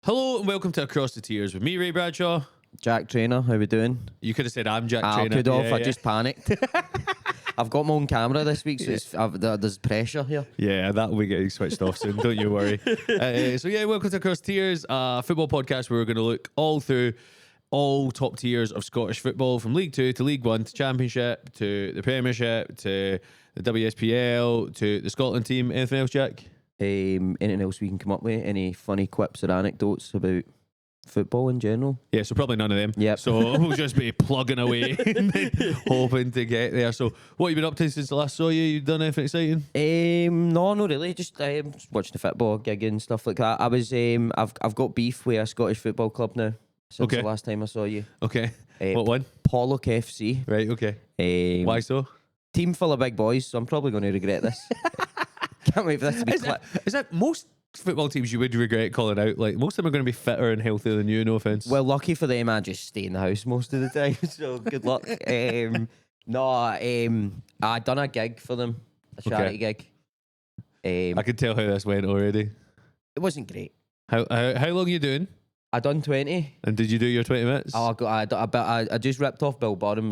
Hello and welcome to Across the Tiers with me, Ray Bradshaw. Jack Traynor, how we doing? You could have said I'm Jack I Traynor. could have, I just panicked. I've got my own camera this week, so there's pressure here. Yeah, that will be getting switched off soon, don't you worry. Welcome to Across Tiers, a football podcast where we're going to look all through all top tiers of Scottish football, from League 2 to League 1 to Championship to the Premiership to the WSPL to the Scotland team. Anything else, Jack? Anything else we can come up with? Any funny quips or anecdotes about football in general? Yeah, so probably none of them. Yep. So we'll just be plugging away and then hoping to get there. So what have you been up to since the last saw you? You done anything exciting? No, not really. Just watching the football gig and stuff like that. I've got beef with a Scottish football club now since the last time I saw you. Okay. What one? Pollock FC. Right, okay. Why so? Team full of big boys, so I'm probably going to regret this. Can't wait for this to be Is that most football teams you would regret calling out? Like, most of them are going to be fitter and healthier than you, no offence. Well, lucky for them, I just stay in the house most of the time, so good luck. I done a gig for them, a charity gig. I can tell how this went already. It wasn't great. How long are you doing? I done 20. And did you do your 20 minutes? Oh, I just ripped off Bill Burham.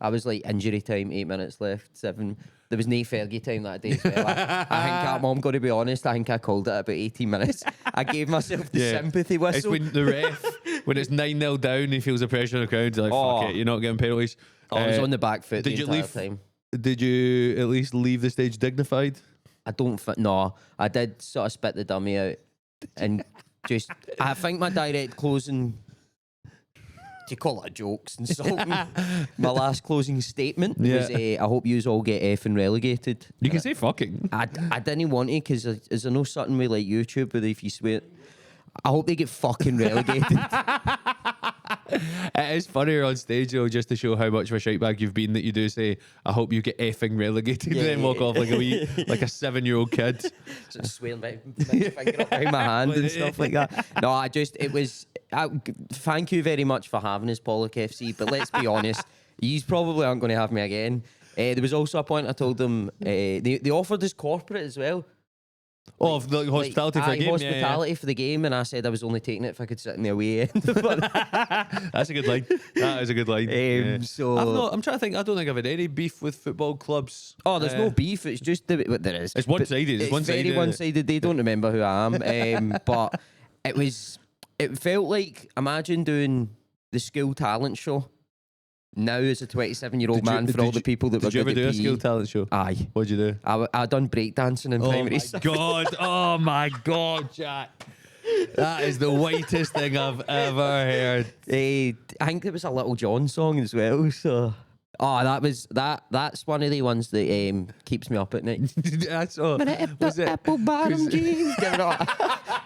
I was like injury time, 8 minutes left, 7. There was no Fergie time that day as well. I think I'm going to be honest, I think I called it about 18 minutes. I gave myself the sympathy whistle. It's when the ref, when it's 9-0 down, he feels the pressure on the crowd. He's like, fuck it, you're not getting penalties. I was on the back foot the entire time. Did you at least leave the stage dignified? No, I did sort of spit the dummy out. And just, I think my direct closing... Do you call it jokes and insulting? My last closing statement was, I hope yous all get effing relegated. You can say fucking. I didn't want to, because is there no certain way like YouTube where if you swear, I hope they get fucking relegated. It is funnier on stage though, just to show how much of a shitebag you've been, that you do say, I hope you get effing relegated, and then walk off like like a 7-year-old kid. Just swearing my finger up behind my hand and stuff like that. No, thank you very much for having us, Pollock FC, but let's be honest, you probably aren't going to have me again. There was also a point I told them, they offered us corporate as well. Oh, of the hospitality for a game? Hospitality for the game, and I said I was only taking it if I could sit in the away end. That's a good line. That is a good line. So I'm trying to think. I don't think I've had any beef with football clubs. Oh, there's no beef. It's just there is. It's one-sided. It's very one-sided. They don't remember who I am. But it felt like, imagine doing the school talent show now as a 27-year-old man for all the people that were good at PE. Did you ever do a skill talent show? Aye. What'd you do? I done breakdancing in primary school. Oh my God, Jack. That is the whitest thing I've ever heard. I think there was a Little John song as well, so... that's one of the ones that keeps me up at night. That's all. Apple bottom jeans.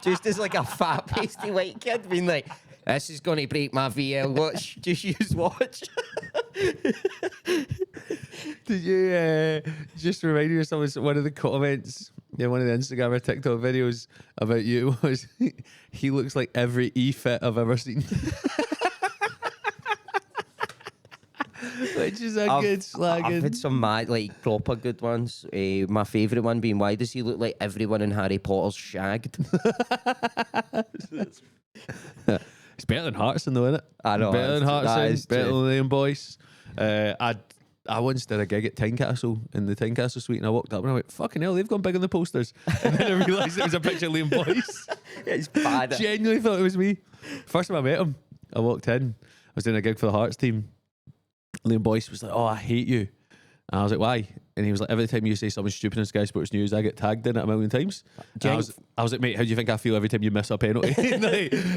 Just as like a fat pasty white kid being like, this is going to break my VL watch. Just use watch. Did you just remind me of something? One of the comments in one of the Instagram or TikTok videos about you was, he looks like every E-fit I've ever seen. Which is a good slagging. I've had some mad, proper good ones. My favourite one being, why does he look like everyone in Harry Potter's shagged? It's better than Hartson though, isn't it? I know. Better than Hartson, better true. than them boys. I once did a gig at Tynecastle in the Tynecastle suite, and I walked up and I went, fucking hell, they've gone big on the posters. And then I realised it was a picture of Liam Boyce. It's bad. Genuinely thought it was me. First time I met him, I walked in, I was doing a gig for the Hearts team. Liam Boyce was like, oh, I hate you. And I was like, why? And he was like, every time you say something stupid in Sky Sports News, I get tagged in it 1,000,000 times. I was like, mate, how do you think I feel every time you miss a penalty?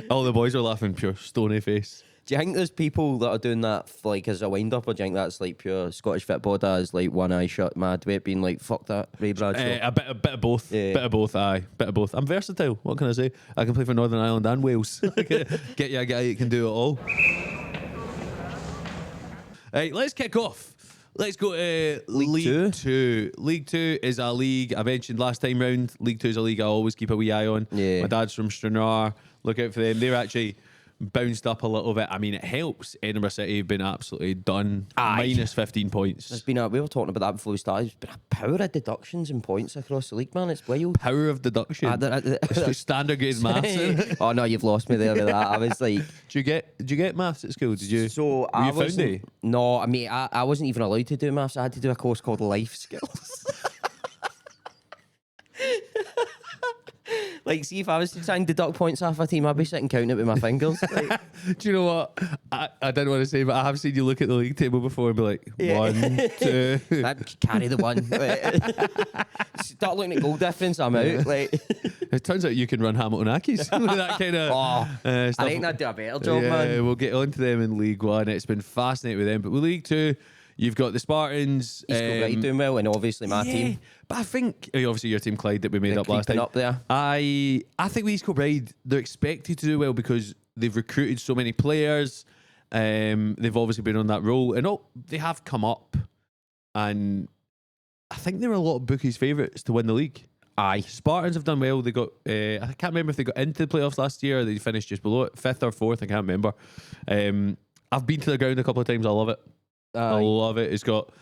All the boys were laughing, pure stony face. Do you think there's people that are doing that as a wind-up, or do you think that's like pure Scottish football dads, like one eye shut mad way, being like, fuck that, Ray Bradshaw? A bit of both. Yeah. Bit of both, aye. Bit of both. I'm versatile. What can I say? I can play for Northern Ireland and Wales. Get you a guy that can do it all. Right, let's kick off. Let's go to League Two. League Two is a league I mentioned last time round. League Two is a league I always keep a wee eye on. Yeah. My dad's from Stranraer. Look out for them. They're actually bounced up a little bit. I mean, it helps. Edinburgh City have been absolutely done. Aye. Minus 15 points. There's been we were talking about that before we started. There's been a power of deductions and points across the league, man. It's wild. Power of deduction. It's standard grade maths. Isn't it? Oh no, you've lost me there with that. I was like, Did you get maths at school? Did you? so Were I you wasn't. foundy? No, I mean, I wasn't even allowed to do maths. I had to do a course called life skills. Like, see, if I was to try and deduct points off a team, I'd be sitting counting it with my fingers. Like, Do you know what? I didn't want to say, but I have seen you look at the league table before and be like, Yeah. 1, 2. I'd carry the one. Start looking at goal difference, I'm out. Like, It turns out you can run Hamilton Accies with that kind of I stuff. think I'd do a better job, Yeah, man. we'll get on to them in League One. It's been fascinating with them. But with League Two, you've got the Spartans. He's got right doing well, and obviously my team. But I think, obviously, your team, Clyde, that we made They're up last creeping time. up there. I think with East Kilbride, they're expected to do well because they've recruited so many players. They've obviously been on that roll. And they have come up. And I think they were a lot of bookies' favourites to win the league. Aye. Spartans have done well. They got, I can't remember if they got into the playoffs last year or they finished just below it, 5th or 4th, I can't remember. I've been to the ground a couple of times. I love it. I love it. It's got a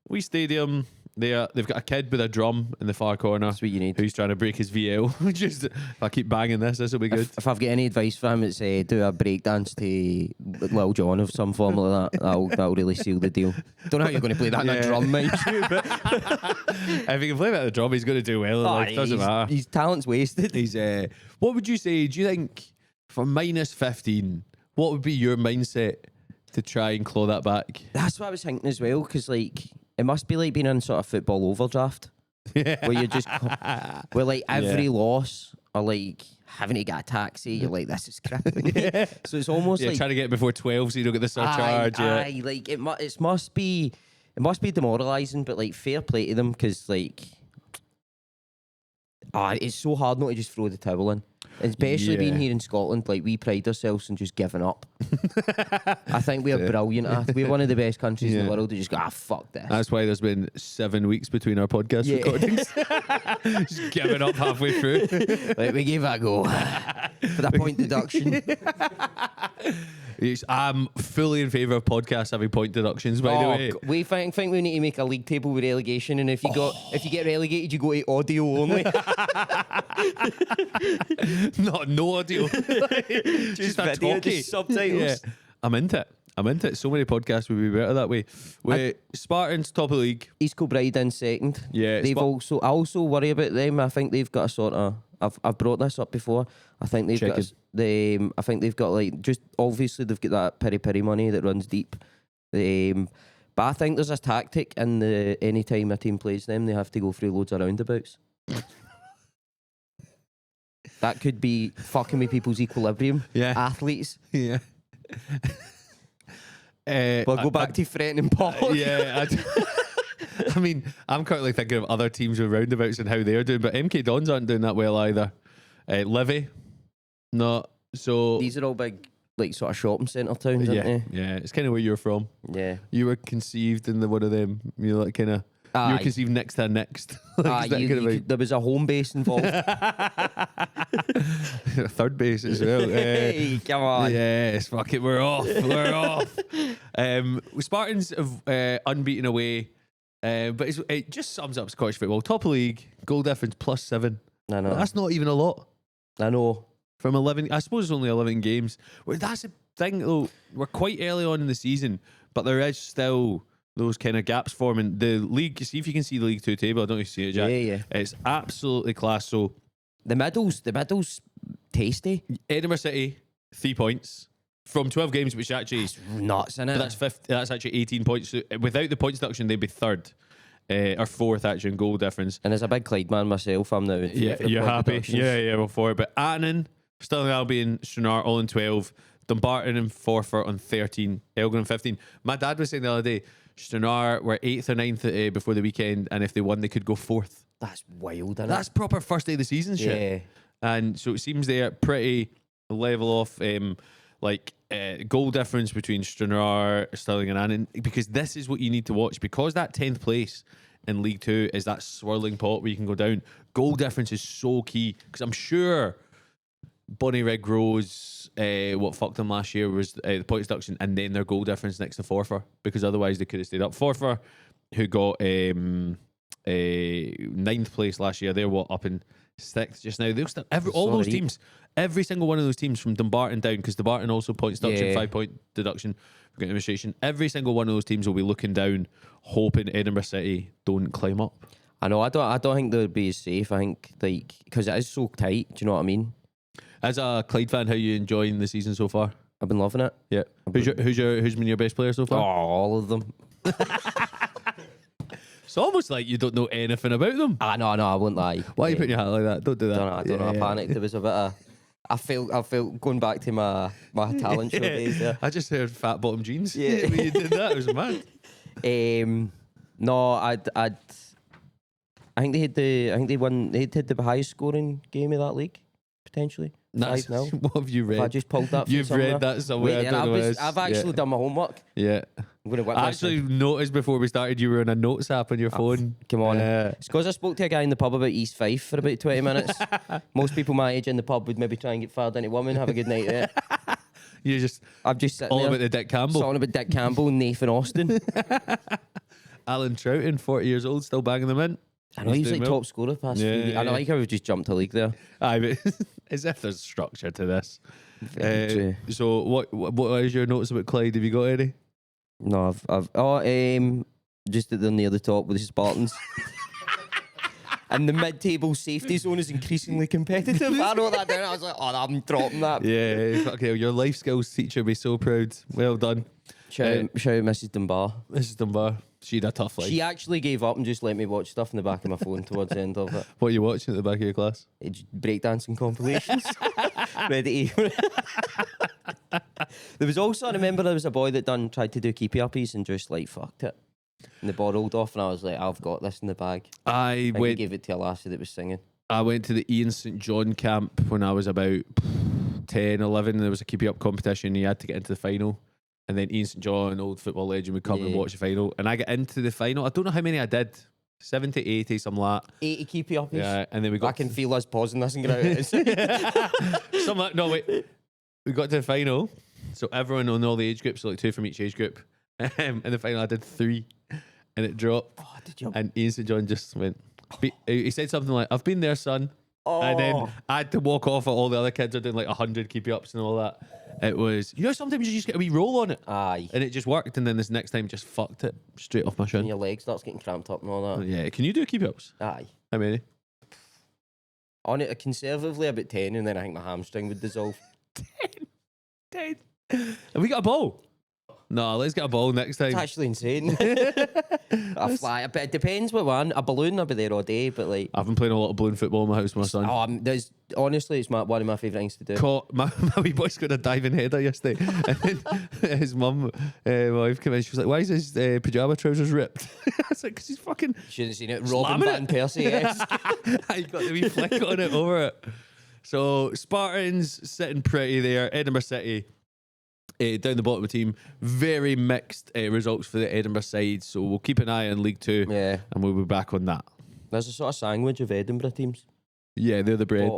wee stadium. They've got a kid with a drum in the far corner. That's what you need. Who's trying to break his VL. Just, if I keep banging this will be good. If I've got any advice for him, it's do a breakdance to Lil Jon of some form like that. That'll really seal the deal. Don't know how you're going to play that in a drum, mind you. But If he can play that the drum, he's going to do well in life. Doesn't matter. His talent's wasted. He's, what would you say? Do you think for minus 15, what would be your mindset to try and claw that back? That's what I was thinking as well, because like it must be like being in sort of football overdraft, where you're just where like every loss or like having to get a taxi, you're like, this is crippling me. So it's almost like trying to get it before 12 so you don't get the surcharge. aye, like it must be demoralising, but like fair play to them, because like it's so hard not to just throw the towel in. Especially being here in Scotland, like we pride ourselves on just giving up. I think we're brilliant at it. We're one of the best countries in the world to just go, fuck this. That's why there's been 7 weeks between our podcast recordings. Just giving up halfway through. Like, we gave it a go for the point deduction. I'm fully in favour of podcasts having point deductions, by the way. We think we need to make a league table with relegation, and if you get relegated, you go to audio only. No audio. just a video, talkie. just subtitles. Yeah. I'm into it. So many podcasts would be better that way. With Spartans, top of the league. East Kilbride in second. Yeah, I also worry about them. I think they've got a sort of. I've brought this up before. I think they've got like, just obviously they've got that peri money that runs deep. But I think there's a tactic in the any time a team plays them, they have to go through loads of roundabouts. That could be fucking with people's equilibrium. Yeah. Athletes. Yeah. We'll go back to threatening Paul. Yeah. I mean, I'm currently thinking of other teams with roundabouts and how they're doing, but MK Dons aren't doing that well either. Livy, not so. These are all big, like, sort of shopping centre towns, aren't they? Yeah. It's kind of where you're from. Yeah. You were conceived in one of them. You know, like kind of. You were conceived next to next. Like, there was a home base involved. Third base as well. Hey, come on. Yes, fuck it, we're off. Spartans have unbeaten away, but it just sums up Scottish football. Top of league, goal difference +7. I know. That's not even a lot. I know. From 11, I suppose it's only 11 games. Well, that's the thing, though. We're quite early on in the season, but there is still those kind of gaps forming. The league, see if you can see the League 2 table. I don't know if you see it, Jack. Yeah. It's absolutely class. So The middle's tasty. Edinburgh City, 3 points from 12 games, which actually It's nuts, isn't it? but that's actually 18 points. So without the points deduction, they'd be third. Or fourth actually in goal difference. And as a big Clyde man myself, I'm now in Yeah, favour of you're point happy. deductions. Yeah, we're for it. But Annan, Stirling Albion, Stranraer all in 12. Dumbarton and Forfar on 13. Elgin on 15. My dad was saying the other day, Stranraer were 8th or 9th before the weekend, and if they won, they could go 4th. That's wild, isn't That's proper first day of the season it? shit. And so it seems they're pretty level off, goal difference between Stranraer, Stirling and Annan, because this is what you need to watch, because that 10th place in League 2 is that swirling pot where you can go down. Goal difference is so key, because I'm sure Bonnie Rig Rose, what fucked them last year was the point deduction and then their goal difference next to Forfar, because otherwise they could have stayed up. Forfar, who got ninth place last year, they're up in sixth just now. They'll still all those teams, every single one of those teams from Dumbarton down, because Dumbarton also point deduction, 5 point deduction for getting administration. Every single one of those teams will be looking down, hoping Edinburgh City don't climb up. I know. I don't think they'll be as safe. I think because it is so tight. Do you know what I mean? As a Clyde fan, how you enjoying the season so far? I've been loving it. Yeah. Who's been your best player so Oh, far? all of them. It's almost like you don't know anything about them. No, I won't lie. Why are you putting your hand like that? Don't do that. I don't know. I panicked. There was a bit of. I felt going back to my talent show days there. I just heard fat bottom jeans. Yeah. When you did that, it was mad. No, I think they won. They did the highest scoring game of that league potentially. Nice. 5-0. What have you read? I just pulled that. You've read that somewhere. Wait, I don't know what it is. I've actually done my homework. Yeah. I'm gonna whip I my actually noticed before we started you were on a notes app on your phone. Come on. Yeah. It's because I spoke to a guy in the pub about East Fife for about 20 minutes. Most people my age in the pub would maybe try and get fired into women, have a good night there. You just I'm just sitting all there about the Dick Campbell. talking about Dick Campbell and Nathan Austin. Alan Troughton, 40 years old, still banging them in. I know he's doing like well. top scorer past Yeah, 3 years. yeah, I know, yeah. like how we've just jumped a league there. Aye, but as if there's structure to this. Very true. So what is your notes about Clyde? Have you got any? No, just that they're near the top with the Spartans. And the mid-table safety zone is increasingly competitive. I wrote that down. I was like, oh, I'm dropping that. Yeah, okay. Your life skills teacher be so proud. Well done. Shout out Mrs. Dunbar. Mrs. Dunbar. She had a tough life. She actually gave up and just let me watch stuff in the back of my phone towards the end of it. What are you watching at the back of your class? It's breakdancing compilations. Ready to There was also, I remember there was a boy that tried to do keepy uppies and just like fucked it. And the ball rolled off and I was like, I've got this in the bag. I gave it to a lassie that was singing. I went to the Ian St John camp when I was about 10, 11. There was a keepy up competition. You had to get into the final. And then Ian St John, old football legend, would come and watch the final. And I got into the final. I don't know how many I did. 70, 80, something like that. 80 keepy uppies. Yeah, and then we got. I can feel us pausing this and get out of it. No, wait. We got to the final. So everyone on all the age groups, so like 2 from each age group. In the final, I did 3. And it dropped. Oh, did you? And Ian St John just went. He said something like, I've been there, son. Oh. And then I had to walk off. All the other kids are doing like 100 keepy ups and all that. It was, sometimes you just get a wee roll on it. Aye. And it just worked. And then this next time, just fucked it straight off my shin. And your leg starts getting cramped up and all that. Yeah. Can you do keepy ups? Aye. How many? On it, conservatively about 10, and then I think my hamstring would dissolve. 10. Have we got a ball? No, let's get a ball next time. It's actually insane. I fly. But it depends what one. A balloon, I'll be there all day, but like. I've been playing a lot of balloon football in my house with my son. Honestly, it's one of my favourite things to do. My wee boy's got a diving header yesterday. And then his mum, my wife, came in. She was like, "Why is his pyjama trousers ripped?" I was like, "Because he's fucking." Shouldn't have seen it. Robin slamming Van Persie, yes. I got the wee flick on it over it. So Spartans sitting pretty there. Edinburgh City. Down the bottom of the team, very mixed results for the Edinburgh side. So we'll keep an eye on League 2, and we'll be back on that. There's a sort of sandwich of Edinburgh teams. Yeah, they're the bread.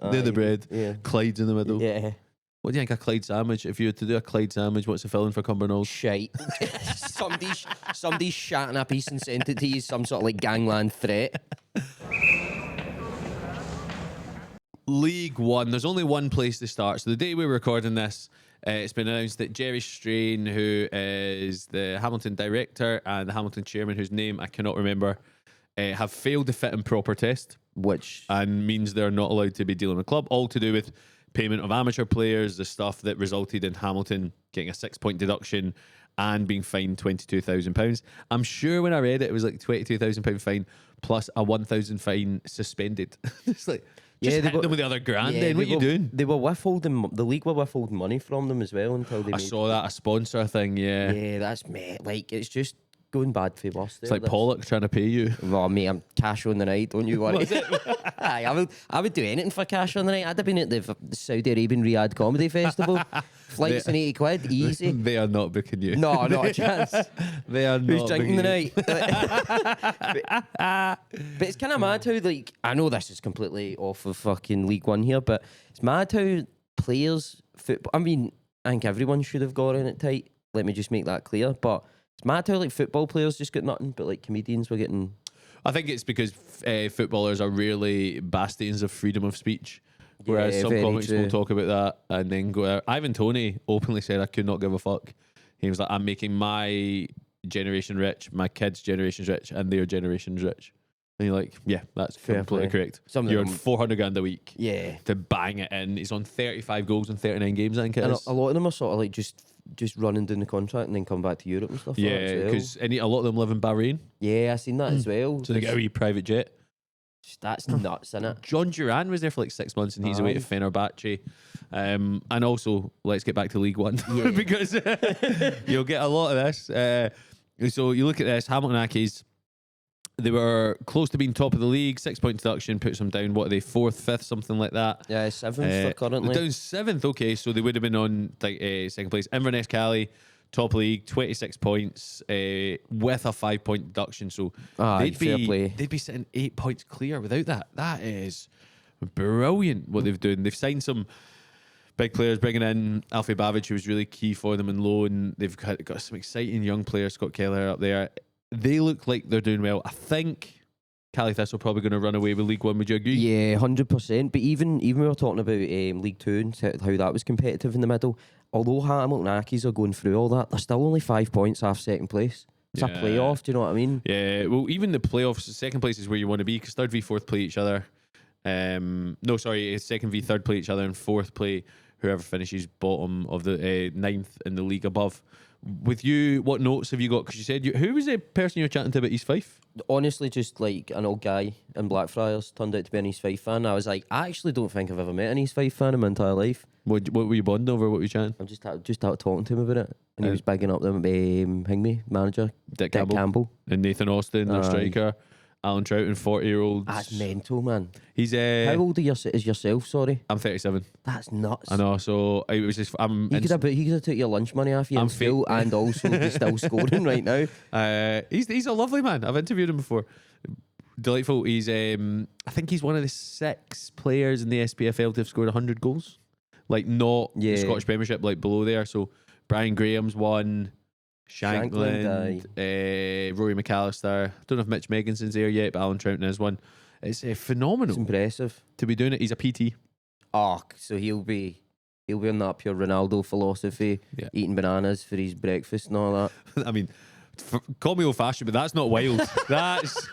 They're the bread. Yeah. Clyde's in the middle. Yeah. What do you think a Clyde sandwich? If you were to do a Clyde sandwich, what's the filling for Cumbernauld? Shite. Somebody's shatting a piece and sent it to you, some sort of like gangland threat. League 1. There's only one place to start. So the day we were recording this, it's been announced that Jerry Strain, who is the Hamilton director, and the Hamilton chairman, whose name I cannot remember, have failed the fit and proper test, and means they're not allowed to be dealing with club. All to do with payment of amateur players, the stuff that resulted in Hamilton getting a 6-point deduction and being fined £22,000. I'm sure when I read it, it was like £22,000 fine plus a £1,000 fine suspended. It's like. Just hit them with the other grand. Then what are you doing? They were withholding. The league were withholding money from them as well until they. I saw that, a sponsor thing. Yeah. Yeah, that's mate. Like it's just going bad for us. It's like Pollock trying to pay you. Well, mate, I'm cash on the night. Don't you worry. Aye, I would do anything for cash on the night. I'd have been at the Saudi Arabian Riyadh Comedy Festival. Flights and 80 quid, easy. They are not booking you. No, not a chance. They are not. Who's drinking the night? But it's kind of mad how, like, I know this is completely off of fucking League 1 here, but it's mad how players football. I mean, I think everyone should have got in it tight. Let me just make that clear. But it's mad how like football players just got nothing, but like comedians were getting. I think it's because footballers are really bastions of freedom of speech. Whereas some very comics true. will talk about that and then go. Ivan Toney openly said, "I could not give a fuck." He was like, "I'm making my generation rich, my kids' generation's rich, and their generation's rich." And you're like, "Yeah, that's Fair completely play. correct." Some of You're on them- 400 grand a week Yeah. to bang it in. He's on 35 goals in 39 games. I think it And is. a lot of them are sort of like just running down the contract and then come back to Europe and stuff. like that Yeah, as well. because a lot of them live in Bahrain, Yeah, I seen that as well. so they get a wee private jet. That's nuts, innit? John Duran was there for like 6 months and he's away to Aye. Fenerbahce. And also, let's get back to League One Yeah. because you'll get a lot of this. So you look at this, Hamilton Accies, they were close to being top of the league, 6 point deduction, puts them down, what are they, 4th, 5th, something like that. Yeah, 7th currently. They're down 7th, okay, so they would have been on like second place. Inverness Cali, top league, 26 points with a 5 point deduction. So Aye, fair play. they'd be sitting 8 points clear without that. That is brilliant what they've done. They've signed some big players, bringing in Alfie Babbage, who was really key for them in loan. They've got some exciting young players, Scott Keller up there. They look like they're doing well. I think Cali Thistle probably going to run away with League One. Would you agree? Yeah, 100%. But even we were talking about League Two and how that was competitive in the middle. Although Hamilton Accies are going through all that, they're still only 5 points off second place. It's a Yeah. playoff. Do you know what I mean? Yeah, well, even the playoffs, second place is where you want to be because third v fourth play each other. No, sorry, it's second v third play each other, and fourth play whoever finishes bottom of the ninth in the league above. With you, what notes have you got? Because you said who was the person you were chatting to about East Fife? Honestly, just like an old guy in Blackfriars turned out to be an East Fife fan. I was like, I actually don't think I've ever met an East Fife fan in my entire life. What were you bonding over? What were you chatting? I'm just out talking to him about it, and he was bigging up them Hingme manager Dick Dick Campbell. and Nathan Austin, their Aye. striker. Alan Troughton, 40-year-olds. That's mental, man. He's How old is yourself? Sorry, I'm 37. that's nuts. I know. So it was just He could have took your lunch money off you I'm in school and also be still scoring right now. He's a lovely man. I've interviewed him before. Delightful. He's I think he's one of the 6 players in the SPFL to have scored 100 goals. Like not the Yeah. Scottish Premiership, like below there. So Brian Graham's one, Shankland, Rory McAllister. Don't know if Mitch Megginson's there yet, but Alan Troughton is one. It's phenomenal It's impressive. to be doing it. He's a PT. Oh, so he'll be on that pure Ronaldo philosophy, Yeah. eating bananas for his breakfast and all that. I mean, call me old fashioned, but that's not wild. That's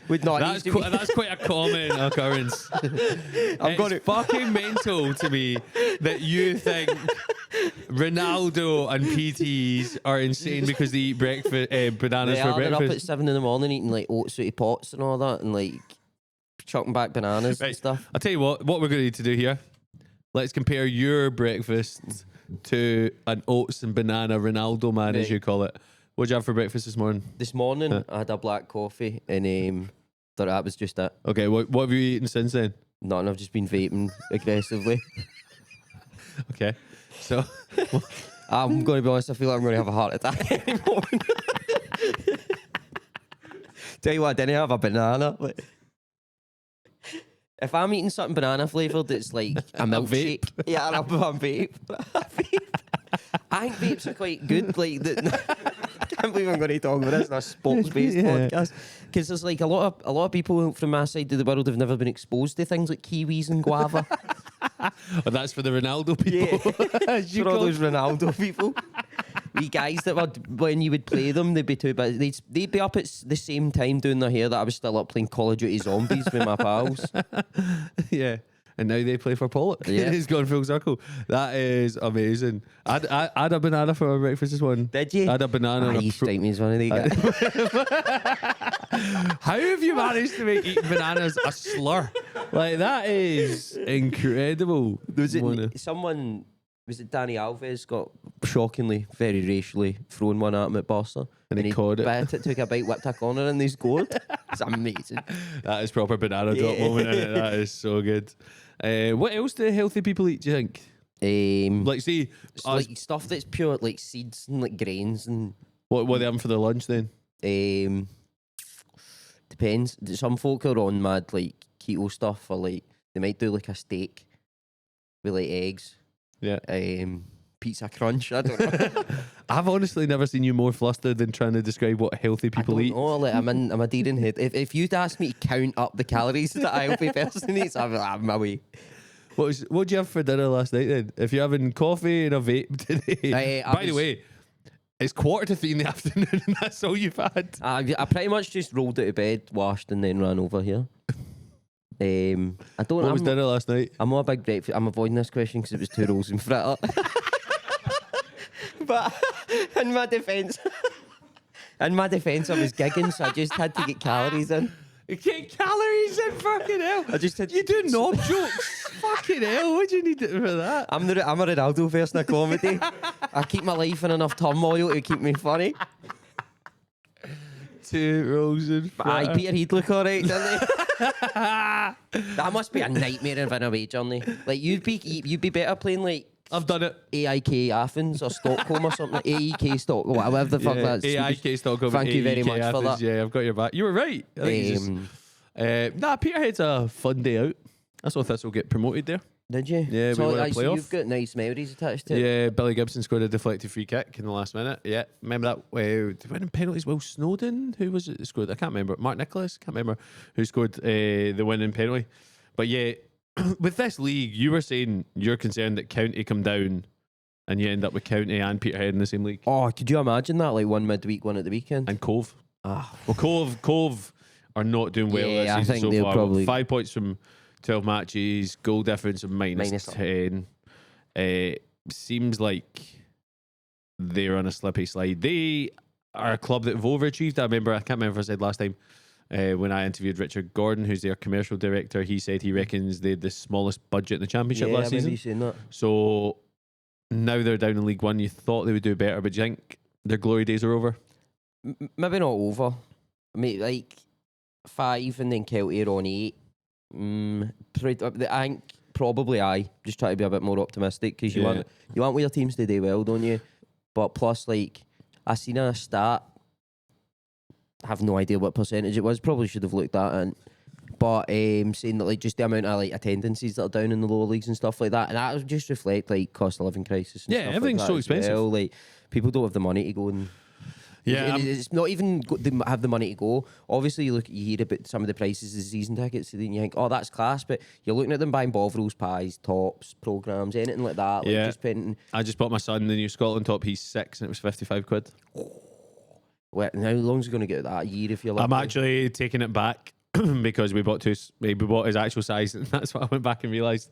Would not that's quite a common occurrence. It's fucking mental to me that you think Ronaldo and PTs are insane because they eat breakfast bananas for They're up breakfast. at 7 a.m. eating like oats out of pots and all that, and like chucking back bananas Right. and stuff. I'll tell you what we're going to need to do here. Let's compare your breakfast to an oats and banana Ronaldo man, as Right. you call it. What'd you have for breakfast this morning? This morning I had a black coffee and thought that was just it. Okay, what have you eaten since then? Nothing. I've just been vaping aggressively. Okay, so I'm going to be honest. I feel like I'm going to have a heart attack any moment. Tell you what, I didn't have a banana. But if I'm eating something banana flavoured, it's like a milkshake. Yeah, and I'll put on vape. I think vapes are quite good. Like, I can't believe I'm going to talk about this in a sports-based Yeah. podcast because there's like a lot of people from my side of the world have never been exposed to things like kiwis and guava. well, that's for the Ronaldo people. as you For all call those Ronaldo people. We guys that were, when you would play them, they'd be too busy. They'd be up at the same time doing their hair that I was still up playing Call of Duty Zombies with my pals. Yeah. And now they play for Pollock. Yeah. It's gone full circle. That is amazing. I had a banana for my breakfast this morning. Did you? I had a banana. and You a strike me as one of these guys. How have you managed to make eating bananas a slur? Like, that is incredible. Was it Danny Alves got shockingly, very racially thrown one at him at Barca? And he caught it. Bit it, took a bite, whipped a corner, and they scored. It's amazing. That is proper banana drop Yeah. moment, isn't it? That is so good. What else do healthy people eat, do you think? Like, Like, see, like stuff that's pure, like seeds and like grains and. what were they having for their lunch then? Depends. Some folk are on mad like keto stuff, or like they might do like a steak with like eggs Yeah. Pizza crunch. I don't know. I've honestly never seen you more flustered than trying to describe what healthy people eat. Oh, like, I'm a deer in head. If you'd asked me to count up the calories that a healthy person eats, I'm away. What did you have for dinner last night then? If you're having coffee and a vape today. By the way, it's 2:45 in the afternoon and that's all you've had. I pretty much just rolled out of bed, washed, and then ran over here. What was dinner last night? I'm not a big breakfast. I'm avoiding this question because it was 2 rolls and fritter. But in my defence, I was gigging, so I just had to get calories in. You get calories in, fucking hell. You do knob jokes. Fucking hell, what do you need it for that? I'm a Ronaldo person of comedy. I keep my life in enough turmoil to keep me funny. 2 rolls and Aye, Peter, he'd look alright, didn't he? That must be a nightmare of an away journey. Like you'd be better playing like I've done it. AIK Athens or Stockholm or something. AEK Stockholm, whatever the fuck that's. AIK Stockholm. Thank you very AEK much Athens, for that. Yeah, I've got your back. You were right. I think Peterhead's a fun day out. I saw Thistle get promoted there. Did you? Yeah, so, we won a so playoff. you've got nice memories attached to it. Yeah, Billy Gibson scored a deflected free kick in the last minute. Yeah, remember that? Winning penalties. Will Snowden, who was it that scored? I can't remember. Mark Nicholas, can't remember who scored the winning penalty. But yeah, with this league, you were saying you're concerned that County come down and you end up with County and Peterhead in the same league. Oh, could you imagine that? Like one midweek, one at the weekend. And Cove. Ah, Well, Cove are not doing well Yeah, I this season think so they'll far. probably- 5 points from 12 matches, goal difference of minus 10. Seems like they're on a slippy slide. They are a club that have overachieved. I can't remember if I said last time when I interviewed Richard Gordon, who's their commercial director, he said he reckons they had the smallest budget in the Championship yeah, last I remember season. you saying that. So now they're down in League One. You thought they would do better, but do you think their glory days are over? Maybe not over. Maybe like 5 and then Kelty are on 8. I think probably just try to be a bit more optimistic because you want your teams to do well, don't you? But plus, like I seen a stat. I have no idea what percentage it was. Probably should have looked at it. But saying that like just the amount of like attendances that are down in the lower leagues and stuff like that, and that would just reflect like cost of living crisis. And Yeah, stuff everything's like so that as expensive. well. Like people don't have the money to go and. Yeah, it's not even they have the money to go. Obviously, you hear about some of the prices of season tickets, and then you think, oh, that's class. But you're looking at them buying Bovrils, pies, tops, programs, anything like that. Like just spending. I just bought my son the new Scotland top. He's 6 and it was 55 quid. Well, how long's he going to get that? A year if you're lucky? I'm actually taking it back because we bought his actual size, and that's what I went back and realised.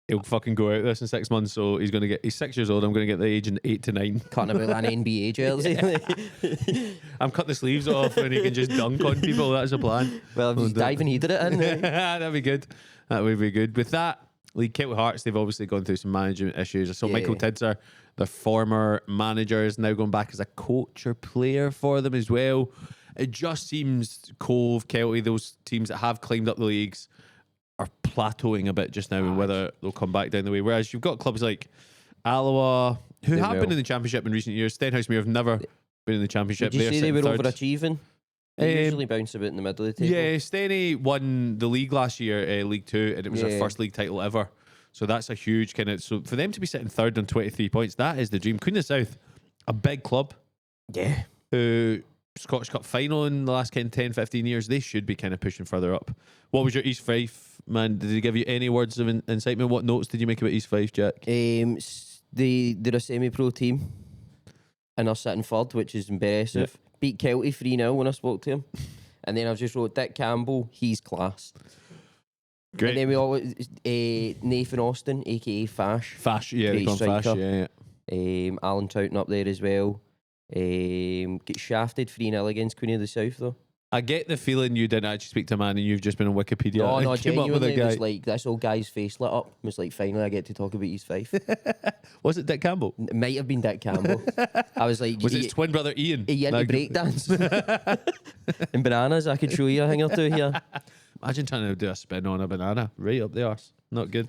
He'll fucking go out this in 6 months, so he's 6 years old. I'm going to get the age in 8 to 9. Cutting about an NBA jersey. I'm cutting the sleeves off and he can just dunk on people. That's the plan. Well, if he's diving, he did it in. That'd be good. That would be good. With that, League Kelty Hearts, they've obviously gone through some management issues. I saw Michael Tidser, their former manager, is now going back as a coach or player for them as well. It just seems Cove, Kelty, those teams that have climbed up the leagues are plateauing a bit just now and whether they'll come back down the way. Whereas you've got clubs like Alloa, who have been in the Championship in recent years. Stenhousemuir have never been in the Championship. Did you say they were third. overachieving? They usually bounce about in the middle of the table. Yeah, Steny won the league last year, League 2, and it was their first league title ever. So that's a huge kind of... So for them to be sitting third on 23 points, that is the dream. Queen of the South, a big club. Yeah. Who... Scottish Cup final in the last 10, 15 years, they should be kind of pushing further up. What was your East Fife, man? Did they give you any words of incitement? What notes did you make about East Fife, Jack? They're a semi-pro team and are sitting third, which is impressive. Beat Kelty 3-0 when I spoke to him. And then I've just wrote Dick Campbell, he's class. Great. And then we always Nathan Austin, aka Fash. Fash, yeah, they Great call him Fash, striker. yeah. Alan Touton up there as well. Get shafted 3-0 against Queen of the South though. I get the feeling you didn't actually speak to a man and you've just been on Wikipedia. No, and came up with genuinely, a guy. it was like this old guy's face lit up. It was like, finally I get to talk about East Fife. Was it Dick Campbell? It might have been Dick Campbell. I was like, Was it his twin brother Ian? He into breakdance and bananas. I could show you a thing or two here. Imagine trying to do a spin on a banana right up the arse. Not good.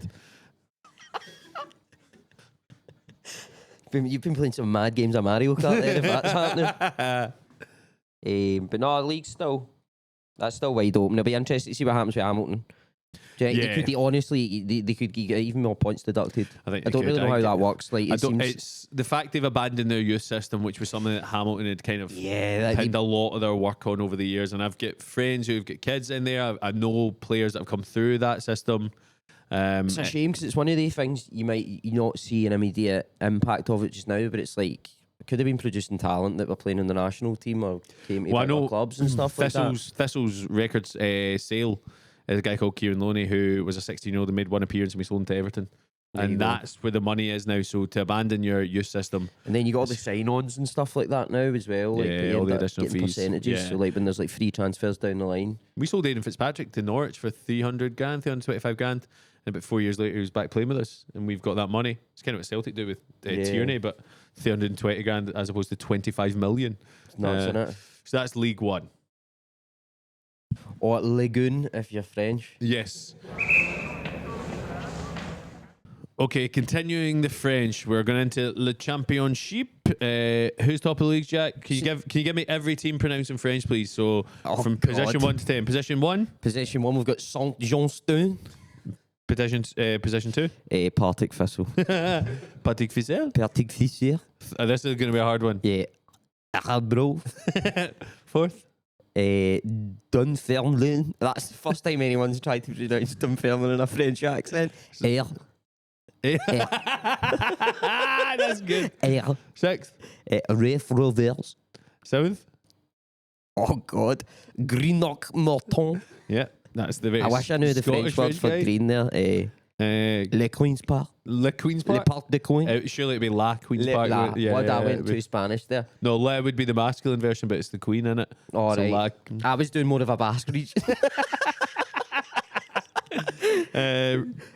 You've been playing some mad games of Mario Kart there, if that's happening. But no, the league's that's still wide open. It'll be interesting to see what happens with Hamilton. Yeah, Yeah. they could get even more points deducted. I think I don't really know how that works. Like, it's the fact they've abandoned their youth system, which was something that Hamilton had kind of pinned a lot of their work on over the years. And I've got friends who've got kids in there. I know players that have come through that system. It's a shame because it's one of the things you might not see an immediate impact of it just now, but it's like it could have been producing talent that were playing in the national team or came to bigger clubs and stuff like that. Thistle's records sale is a guy called Kieran Loney, who was a 16-year-old and made one appearance and was sold to Everton. And that's where the money is now. So to abandon your youth system, and then you got all the sign-ons and stuff like that now as well. Like, all the additional fees, percentages. So like when there's like free transfers down the line. We sold Aidan Fitzpatrick to Norwich for 325 grand. And about 4 years later, he was back playing with us, and we've got that money. It's kind of what Celtic do with Tierney, but 320 grand as opposed to 25 million. It's nuts, isn't it? So that's League One. Or Lagoon, if you're French. Yes. Okay, continuing the French, we're going into Le Championship. Who's top of the league, Jack? Can you give me every team pronounced in French, please? So from position 1 to 10. Position 1? Position 1, we've got Saint-Johnston. Position 2? Partick Thistle. Partick Thistle? Partick Thistle. This is going to be a hard one. Yeah. Arbro. 4th? Dunfermline. That's the first time anyone's tried to pronounce Dunfermline in a French accent. That's good. 6th? Ref Rovers. 7th? Oh God. Greenock Morton. Yeah, that's the very I wish I knew the French word for green there. Le Queen's Park. Le Queen's Park? Le Parc de Queen. Surely it'd be La Queen's Park. I went too Spanish there. No, Le would be the masculine version, but it's the Queen in it. All so right. I was doing more of a Basque region.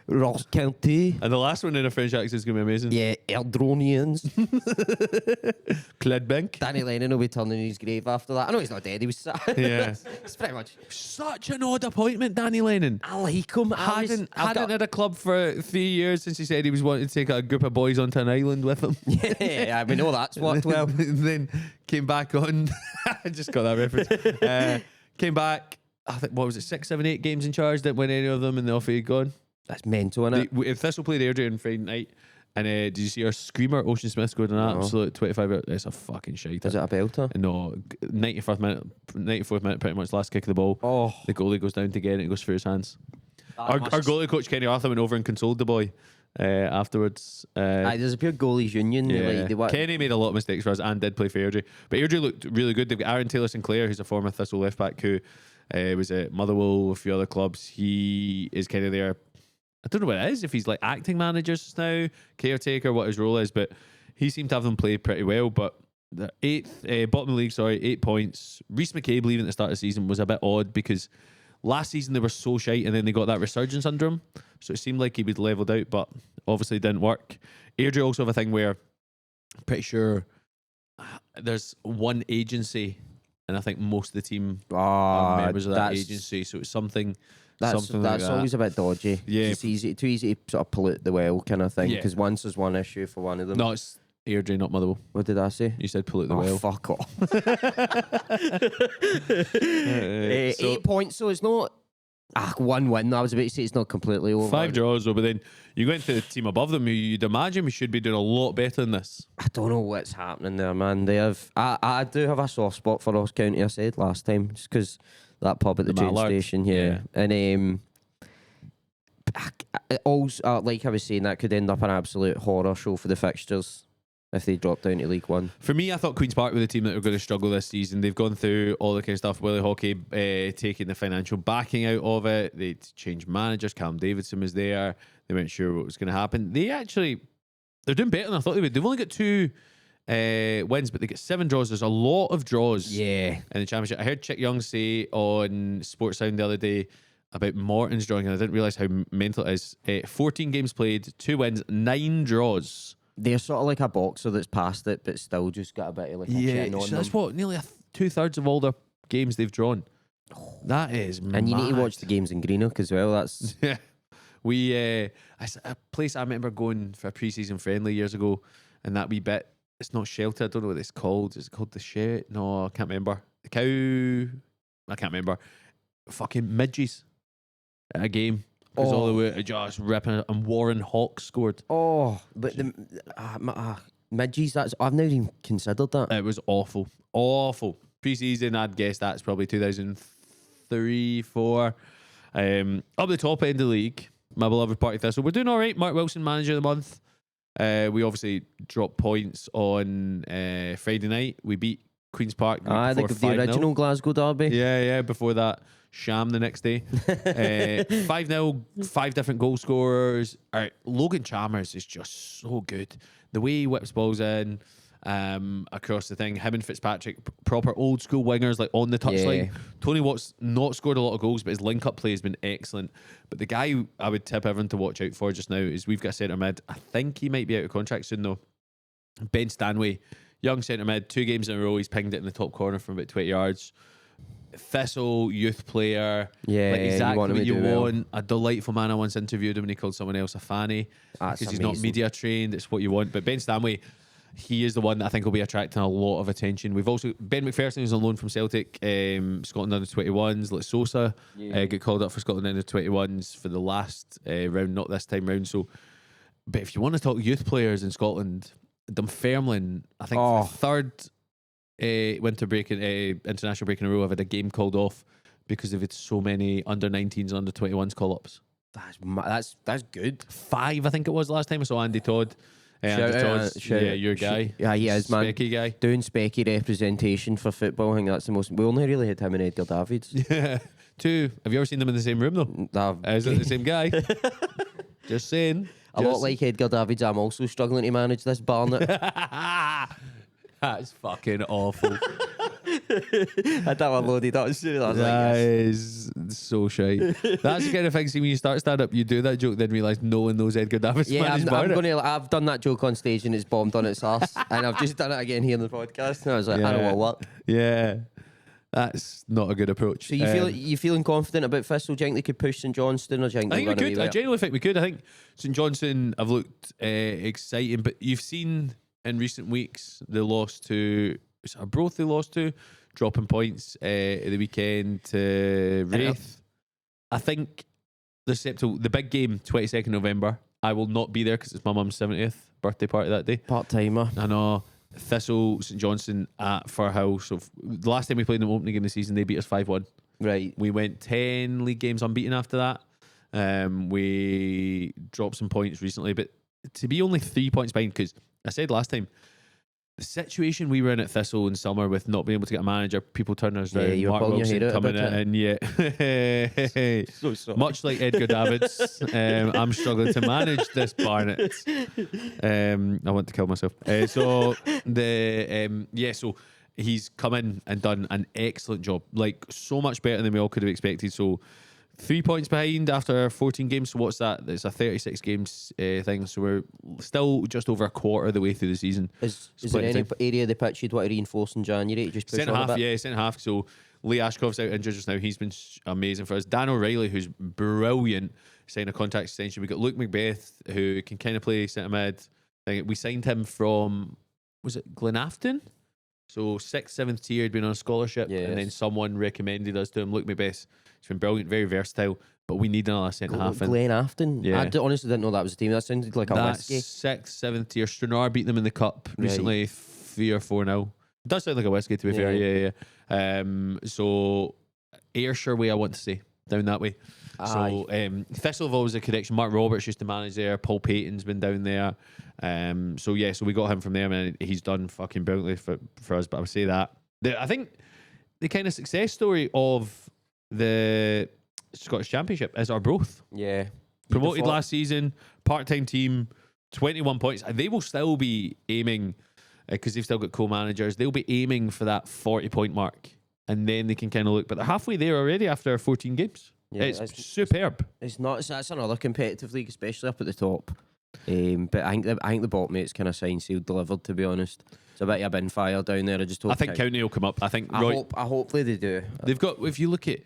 Ross County. And the last one in a French accent is going to be amazing. Yeah, Erdronians. Cledbank. Danny Lennon will be turning his grave after that. I know he's not dead, he was sad. Yeah. It's pretty much. Such an odd appointment, Danny Lennon. I like him. Hadn't had a club for 3 years since he said he was wanting to take a group of boys onto an island with him. Yeah, we know that's worked well. Then came back on. I just got that reference. Came back. I think, what was it, 6, 7, 8 games in charge, didn't win any of them, and off he had gone. That's mental, isn't it? If Thistle played Airdrie on Friday night, and did you see our screamer, Ocean Smith, scored an absolute 25 It's a fucking shite. Is it a belter? No, 94th minute, pretty much, last kick of the ball. Oh. The goalie goes down to get it, and it goes through his hands. Our goalie coach, Kenny Arthur, went over and consoled the boy afterwards. There's a pure goalies union. Yeah. Kenny made a lot of mistakes for us and did play for Airdrie. But Airdrie looked really good. They've got Aaron Taylor Sinclair, who's a former Thistle left back, who was at Motherwell, a few other clubs. He is kind of there. I don't know what it is, if he's like acting manager just now, caretaker, what his role is, but he seemed to have them play pretty well. But the bottom of the league, 8 points. Rhys McCabe leaving at the start of the season was a bit odd because last season they were so shite and then they got that resurgence under him. So it seemed like he was levelled out, but obviously it didn't work. Airdrie also have a thing where I'm pretty sure there's one agency, and I think most of the team are members of that agency. So it's something like that. Always a bit dodgy. Yeah, it's too easy to sort of pollute the well kind of thing. Because once there's one issue for one of them. No, it's Airdrie, not Motherwell. What did I say? You said pollute the well. Fuck off. 8 points, so it's not. 1 win. I was about to say it's not completely over. 5 draws, though, but then you go into the team above them, who you'd imagine we should be doing a lot better than this. I don't know what's happening there, man. They have. I do have a soft spot for Ross County. I said last time, just because that pub at the train station, yeah. And also, like I was saying, that could end up an absolute horror show for the fixtures if they drop down to League One. For me, I thought Queen's Park were the team that were going to struggle this season. They've gone through all the kind of stuff. Willie Hockey taking the financial backing out of it. They changed managers. Callum Davidson was there. They weren't sure what was going to happen. They're doing better than I thought they would. They've only got 2 wins, but they get 7 draws. There's a lot of draws in the Championship. I heard Chick Young say on Sports Sound the other day about Morton's drawing, and I didn't realise how mental it is. 14 games played, 2 wins, 9 draws. They're sort of like a boxer that's past it, but still just got a bit of like a chin on so that's what nearly 2/3 of all their games they've drawn. That is mad. And you need to watch the games in Greenock as well. That's we a place I remember going for a pre-season friendly years ago, and that wee bit. It's not Shelter. I don't know what it's called. Is it called the Shed? No, I can't remember. The Cow. I can't remember. Fucking midges at a game. because all the way just ripping it. And Warren Hawks scored. Oh, but the midges, I've never even considered that. It was awful. Awful. Pre-season, I'd guess that's probably 2003, 4. Up the top end of the league, my beloved Partick Thistle. We're doing all right. Mark Wilson, manager of the month. We obviously dropped points on Friday night. We beat Queen's Park. The original Glasgow derby. Yeah. Before that, sham the next day. 5-0, 5 different goal scorers. Logan Chalmers is just so good. The way he whips balls in across the thing. Him and Fitzpatrick, proper old school wingers, like on the touchline. Yeah. Tony Watt's not scored a lot of goals, but his link-up play has been excellent. But the guy I would tip everyone to watch out for just now is we've got a centre mid. I think he might be out of contract soon though. Ben Stanway, young centre mid, 2 games in a row. He's pinged it in the top corner from about 20 yards. Thistle, youth player. Yeah, like exactly what you want. Well. A delightful man. I once interviewed him and he called someone else a fanny because he's not media trained. It's what you want. But Ben Stanway, he is the one that I think will be attracting a lot of attention. We've also Ben McPherson, who's on loan from Celtic, Scotland under 21s. Like Sosa, get called up for Scotland under 21s for the last round, not this time round. So, but if you want to talk youth players in Scotland, Dunfermline, I think for the third winter break, international break in a row, I've had a game called off because they've had so many under 19s and under 21s call ups. That's good. 5, I think it was last time I saw Andy Todd. Your guy. Yeah, he is, man. Specky guy. Doing Specky representation for football. I think that's the most. We only really had him and Edgar Davids. Yeah. 2. Have you ever seen them in the same room though? Is it the same guy? Just saying. A lot like Edgar Davids, I'm also struggling to manage this Barnet. That's fucking awful. I had that one loaded up as soon as I was that is so shy. That's the kind of thing. See, when you start stand up, you do that joke, then realise no one knows Edgar Davids. Yeah, I've done that joke on stage and it's bombed on its arse, and I've just done it again here in the podcast. And I was like, I don't know what. Yeah, that's not a good approach. So you feeling confident about Thistle? Do you think they could push St Johnstone, or do you think I think we could. I genuinely think we could. I think St Johnstone have looked exciting, but you've seen in recent weeks they lost to Arbroath. They lost to dropping points at the weekend to Wraith. I think the big game, 22nd November. I will not be there because it's my mum's 70th birthday party that day. Part timer. I know. Thistle, St Johnstone at Firhill. So the last time we played in the opening game of the season, they beat us 5-1. Right. We went 10 league games unbeaten after that. We dropped some points recently, but to be only 3 points behind, because I said last time, the situation we were in at Thistle in summer with not being able to get a manager, people turning us around, you were Mark pulling your Wilson hair out coming in, So sorry. much like Edgar Davids, I'm struggling to manage this Barnet. I want to kill myself. So he's come in and done an excellent job, like so much better than we all could have expected. So 3 points behind after 14 games. So what's that? It's a 36 games thing. So we're still just over a quarter of the way through the season. Is there any area of the pitch you'd want to reinforce in January? Just push centre on half, a bit? centre half. So Lee Ashcroft's out injured just now. He's been amazing for us. Dan O'Reilly, who's brilliant, signed a contract extension. We got Luke Macbeth, who can kind of play centre mid. We signed him from, was it Glenafton? So 6th, 7th tier, he'd been on a scholarship, and then someone recommended us to him. Luke Macbeth, he's been brilliant, very versatile, but we need another centre half. Glenafton? Yeah. I honestly didn't know that was a team. That sounded like a whiskey. 6th, 7th tier. Stranraer beat them in the cup recently, 3 or 4-0. It does sound like a whiskey, to be fair. Yeah. So Ayrshire way, I want to say, down that way. So Thistle have always a connection. Mark Roberts used to manage there. Paul Payton's been down there. So we got him from there, and he's done fucking brilliantly for us. But I would say that I think the kind of success story of the Scottish Championship is Arbroath. Yeah. Promoted last season, part-time team, 21 points. They will still be aiming, because they've still got co-managers, they'll be aiming for that 40-point mark. And then they can kind of look, but they're halfway there already after 14 games. Yeah, it's superb. It's not. That's another competitive league, especially up at the top. But I think the bottom mate's kind of signed, sealed, delivered. To be honest, it's a bit of a bin fire down there. I think County will come up. Hopefully they do. They've got. If you look at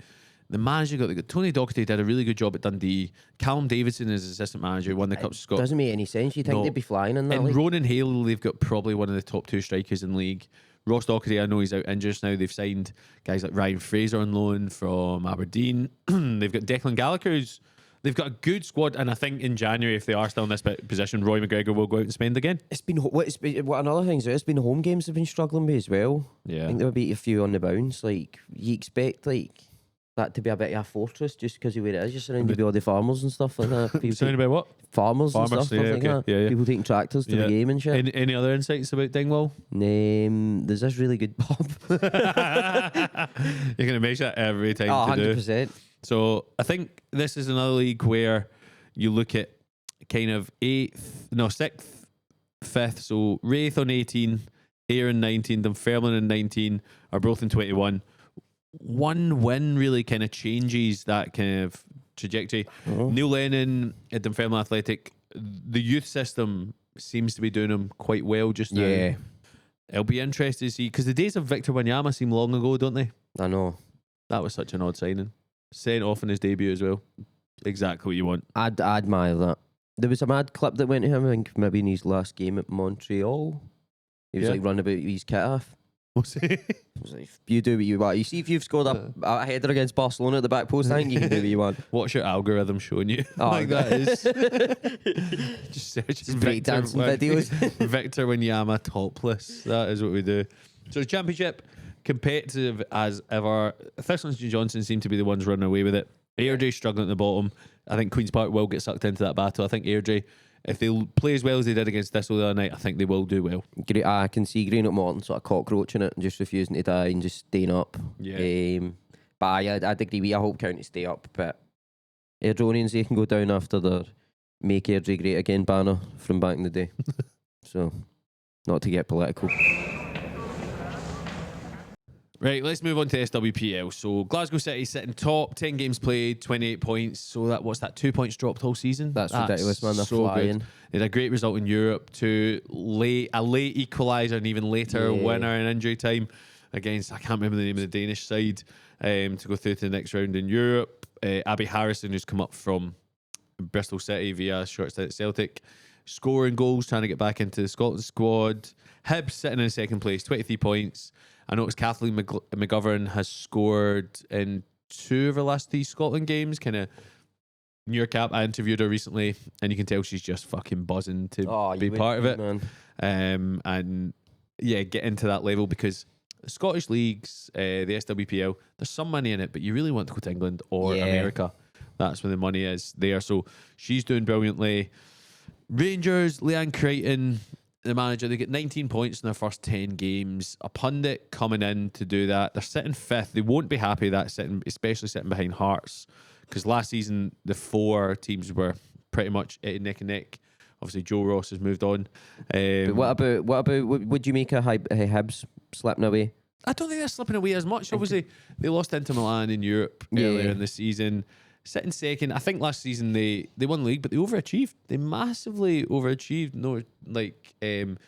the manager, they got Tony Docherty did a really good job at Dundee. Callum Davidson is assistant manager, won the Cup of Scotland. Doesn't make any sense. You think they'd be flying in that and league? Ronan Hale, they've got probably one of the top 2 strikers in the league. Ross Docherty, I know he's out injured now. They've signed guys like Ryan Fraser on loan from Aberdeen. They've got Declan Gallagher, who's they've got a good squad, and I think in January, if they are still in this position, Roy McGregor will go out and spend again. It's been what another thing is. It's been home games they've been struggling with as well. Yeah. I think they'll beat a few on the bounce. Like you expect that to be a bit of a fortress just because of where it is. You're surrounded by all the farmers and stuff like that. People Saying about what? farmers and stuff yeah, like that. yeah. People taking tractors to the game and shit. Any other insights about Dingwall? There's this really good pub. You're going to mention that every time. Oh, to do. 100%. So I think this is another league where you look at kind of 6th, 5th. So Wraith on 18, Ayr on 19, Dunfermline on 19, are both in 21. One win really kind of changes that kind of trajectory. Neil Lennon at Dunfermline Athletic, the youth system seems to be doing them quite well just now. Yeah. It'll be interesting to see, because the days of Victor Wanyama seem long ago, don't they? I know. That was such an odd signing. Sent off in his debut as well. Exactly what you want. I admire that. There was a mad clip that went to him, I think maybe in his last game at Montreal. He was like running about his kit off. What's it? I was like, you do what you want. You see, if you've scored a header against Barcelona at the back post, I think you can do what you want. What's your algorithm showing you? Oh, like that is just search breakdancing videos. Victor Wanyama topless. That is what we do. So championship, competitive as ever. Thistles and Johnson seem to be the ones running away with it. Airdrie struggling at the bottom. I think Queen's Park will get sucked into that battle. I think Airdrie, if they play as well as they did against Thistle the other night, I think they will do well. I can see Greenock Morton sort of cockroaching it and just refusing to die and just staying up. Yeah. But I'd agree with you. I hope County stay up. But Airdronians, they can go down after their Make Airdrie Great Again banner from back in the day. So, not to get political. Right, let's move on to SWPL. So Glasgow City sitting top, 10 games played, 28 points. So what's that, 2 points dropped all season? That's ridiculous, man. They're so flying. Good. They had a great result in Europe, a late equaliser and even later winner in injury time against, I can't remember the name of the Danish side, to go through to the next round in Europe. Abby Harrison, who's come up from Bristol City via short stint at Celtic, scoring goals, trying to get back into the Scotland squad. Hibs sitting in second place, 23 points. I noticed Kathleen McGovern has scored in 2 of her last 3 Scotland games. Kind of near cap. I interviewed her recently, and you can tell she's just fucking buzzing to be part of it. Man. And yeah, get into that level, because the Scottish leagues, the SWPL, there's some money in it, but you really want to go to England or America. That's where the money is there. So she's doing brilliantly. Rangers, Leanne Crichton, the manager, they get 19 points in their first 10 games. A pundit coming in to do that. They're sitting 5th. They won't be happy that especially sitting behind Hearts, because last season the 4 teams were pretty much neck and neck. Obviously, Joe Ross has moved on. But what about? Would you make a Hibs slipping away? I don't think they're slipping away as much. Obviously, they lost into Milan in Europe earlier in the season. Sitting second. I think last season they won the league, but they overachieved. They massively overachieved. No, like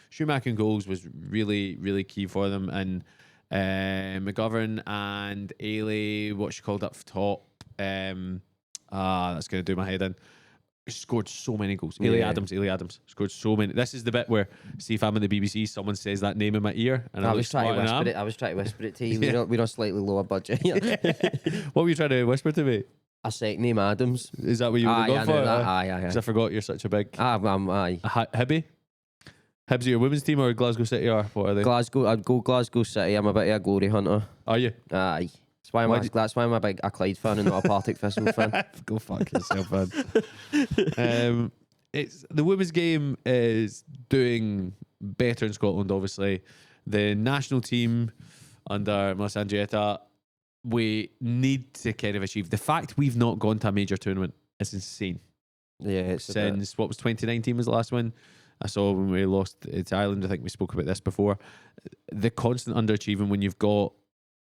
Schumacher and goals was really, really key for them. And McGovern and Ailey, what she called up top. That's going to do my head in. Scored so many goals. Ailey Adams scored so many. This is the bit where, see if I'm in the BBC, someone says that name in my ear, and I was trying to whisper it to you. We're on slightly lower budget. What were you trying to whisper to me? A second name Adams. Is that what you were going for? Aye. Because I forgot you're such a big. Aye. Hibby? Hibs are your women's team or Glasgow City, or what are they? Glasgow. I'd go Glasgow City. I'm a bit of a glory hunter. Are you? Aye. That's why I'm a big Clyde fan and not a Partick Thistle fan. Go fuck yourself, man. It's the women's game is doing better in Scotland. Obviously, the national team under Melissa Andrietta, we need to kind of achieve. The fact we've not gone to a major tournament is insane. Yeah, since what was 2019 was the last one. I saw when we lost to Ireland. I think we spoke about this before. The constant underachieving when you've got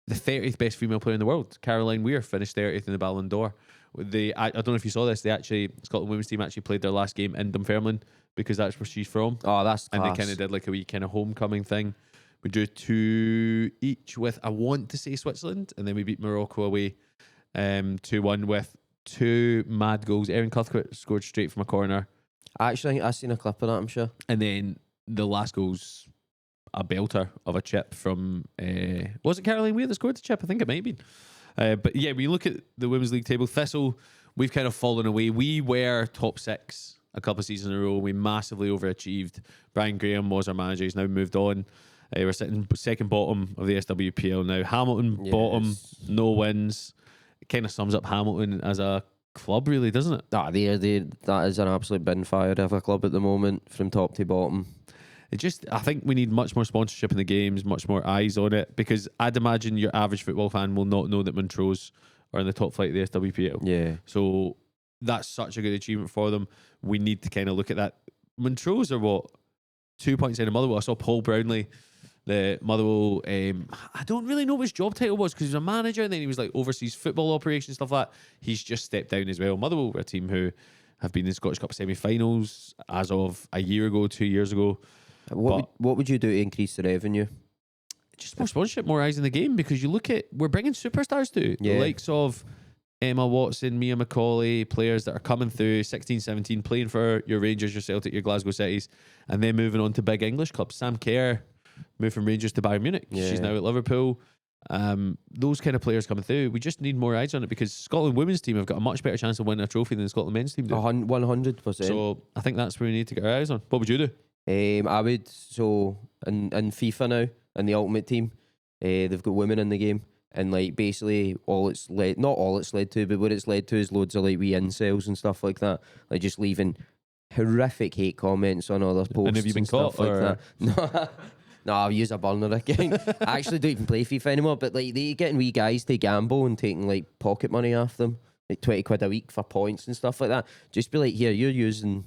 the 30th best female player in the world, Caroline Weir, finished 30th in the Ballon d'Or. I don't know if you saw this. Scotland women's team actually played their last game in Dunfermline because that's where she's from. Oh, that's and class. They kind of did like a wee kind of homecoming thing. We drew 2 each with, I want to say, Switzerland, and then we beat Morocco away 2-1 with 2 mad goals. Erin Cuthbert scored straight from a corner. Actually, I've seen a clip of that, I'm sure. And then the last goal's a belter of a chip from, was it Caroline Weir that scored the chip? I think it might have been. But yeah, when you look at the Women's League table, Thistle we've kind of fallen away. We were top 6 a couple of seasons in a row. We massively overachieved. Brian Graham was our manager. He's now moved on. We're sitting second bottom of the SWPL now. Hamilton bottom, no wins. It kind of sums up Hamilton as a club, really, doesn't it? That is an absolute bin fire of a club at the moment, from top to bottom. I think we need much more sponsorship in the games, much more eyes on it, because I'd imagine your average football fan will not know that Montrose are in the top flight of the SWPL. Yeah. So that's such a good achievement for them. We need to kind of look at that. Montrose are what? 2 points in of Motherwell. I saw Paul Brownlee, the Motherwell. I don't really know what his job title was, because he was a manager and then he was like overseas football operations, stuff like that. He's just stepped down as well. Motherwell were a team who have been in Scottish Cup semi-finals as of a year ago, 2 years ago. What would you do to increase the revenue? Just more sponsorship, more eyes in the game, because you look at, we're bringing superstars to the likes of Emma Watson, Mia Macaulay, players that are coming through 16, 17, playing for your Rangers, your Celtic, your Glasgow Cities, and then moving on to big English clubs. Sam Kerr moved from Rangers to Bayern Munich. She's now at Liverpool. Those kind of players coming through. We just need more eyes on it, because Scotland women's team have got a much better chance of winning a trophy than the Scotland men's team do. 100%. So I think that's where we need to get our eyes on. What would you do? I would, in FIFA now, in the Ultimate Team, they've got women in the game, and like basically not all it's led to, but what it's led to is loads of like wee incels and stuff like that, like just leaving horrific hate comments on other posts. And have you been caught? Like that. No, I'll use a burner again. I actually don't even play FIFA anymore, but like they getting wee guys to gamble and taking like pocket money off them, like 20 quid a week for points and stuff like that. Just be like, here, you're using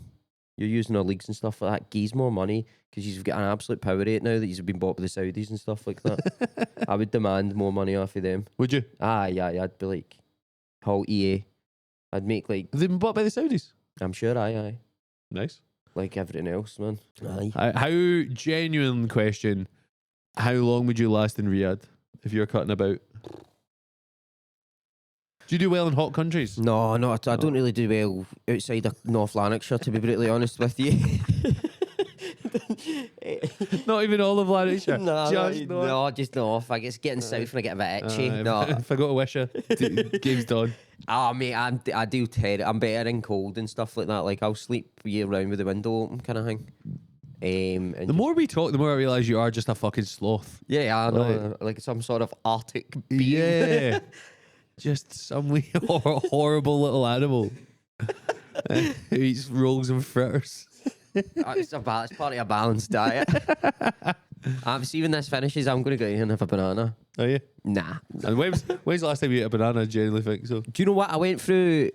our leagues and stuff like that. Gives more money, because you've got an absolute power rate now that you've been bought by the Saudis and stuff like that. I would demand more money off of them. Would you? Yeah, I'd be like, whole EA. I'd make like... They've been bought by the Saudis? I'm sure, aye. Nice. Like everything else, man. Aye. How, genuine question, how long would you last in Riyadh if you were cutting about? Do you do well in hot countries? No, I don't really do well outside of North Lanarkshire, to be brutally honest with you. Not even all of Lanarkshire? Just north. Like, it's getting south and I get a bit itchy. If I go to Wishaw, game's done. Oh, mate, I do terrible. I'm better in cold and stuff like that. Like, I'll sleep year round with the window open, kind of thing. The more we talk, the more I realise you are just a fucking sloth. Yeah, I know. Like some sort of Arctic being. Yeah. Just some wee horrible little animal who eats rolls and fritters. It's part of a balanced diet. See, when this finishes, I'm going to go in and have a banana. Are you? Nah. And when's the last time you ate a banana? I genuinely think so. Do you know what I went through?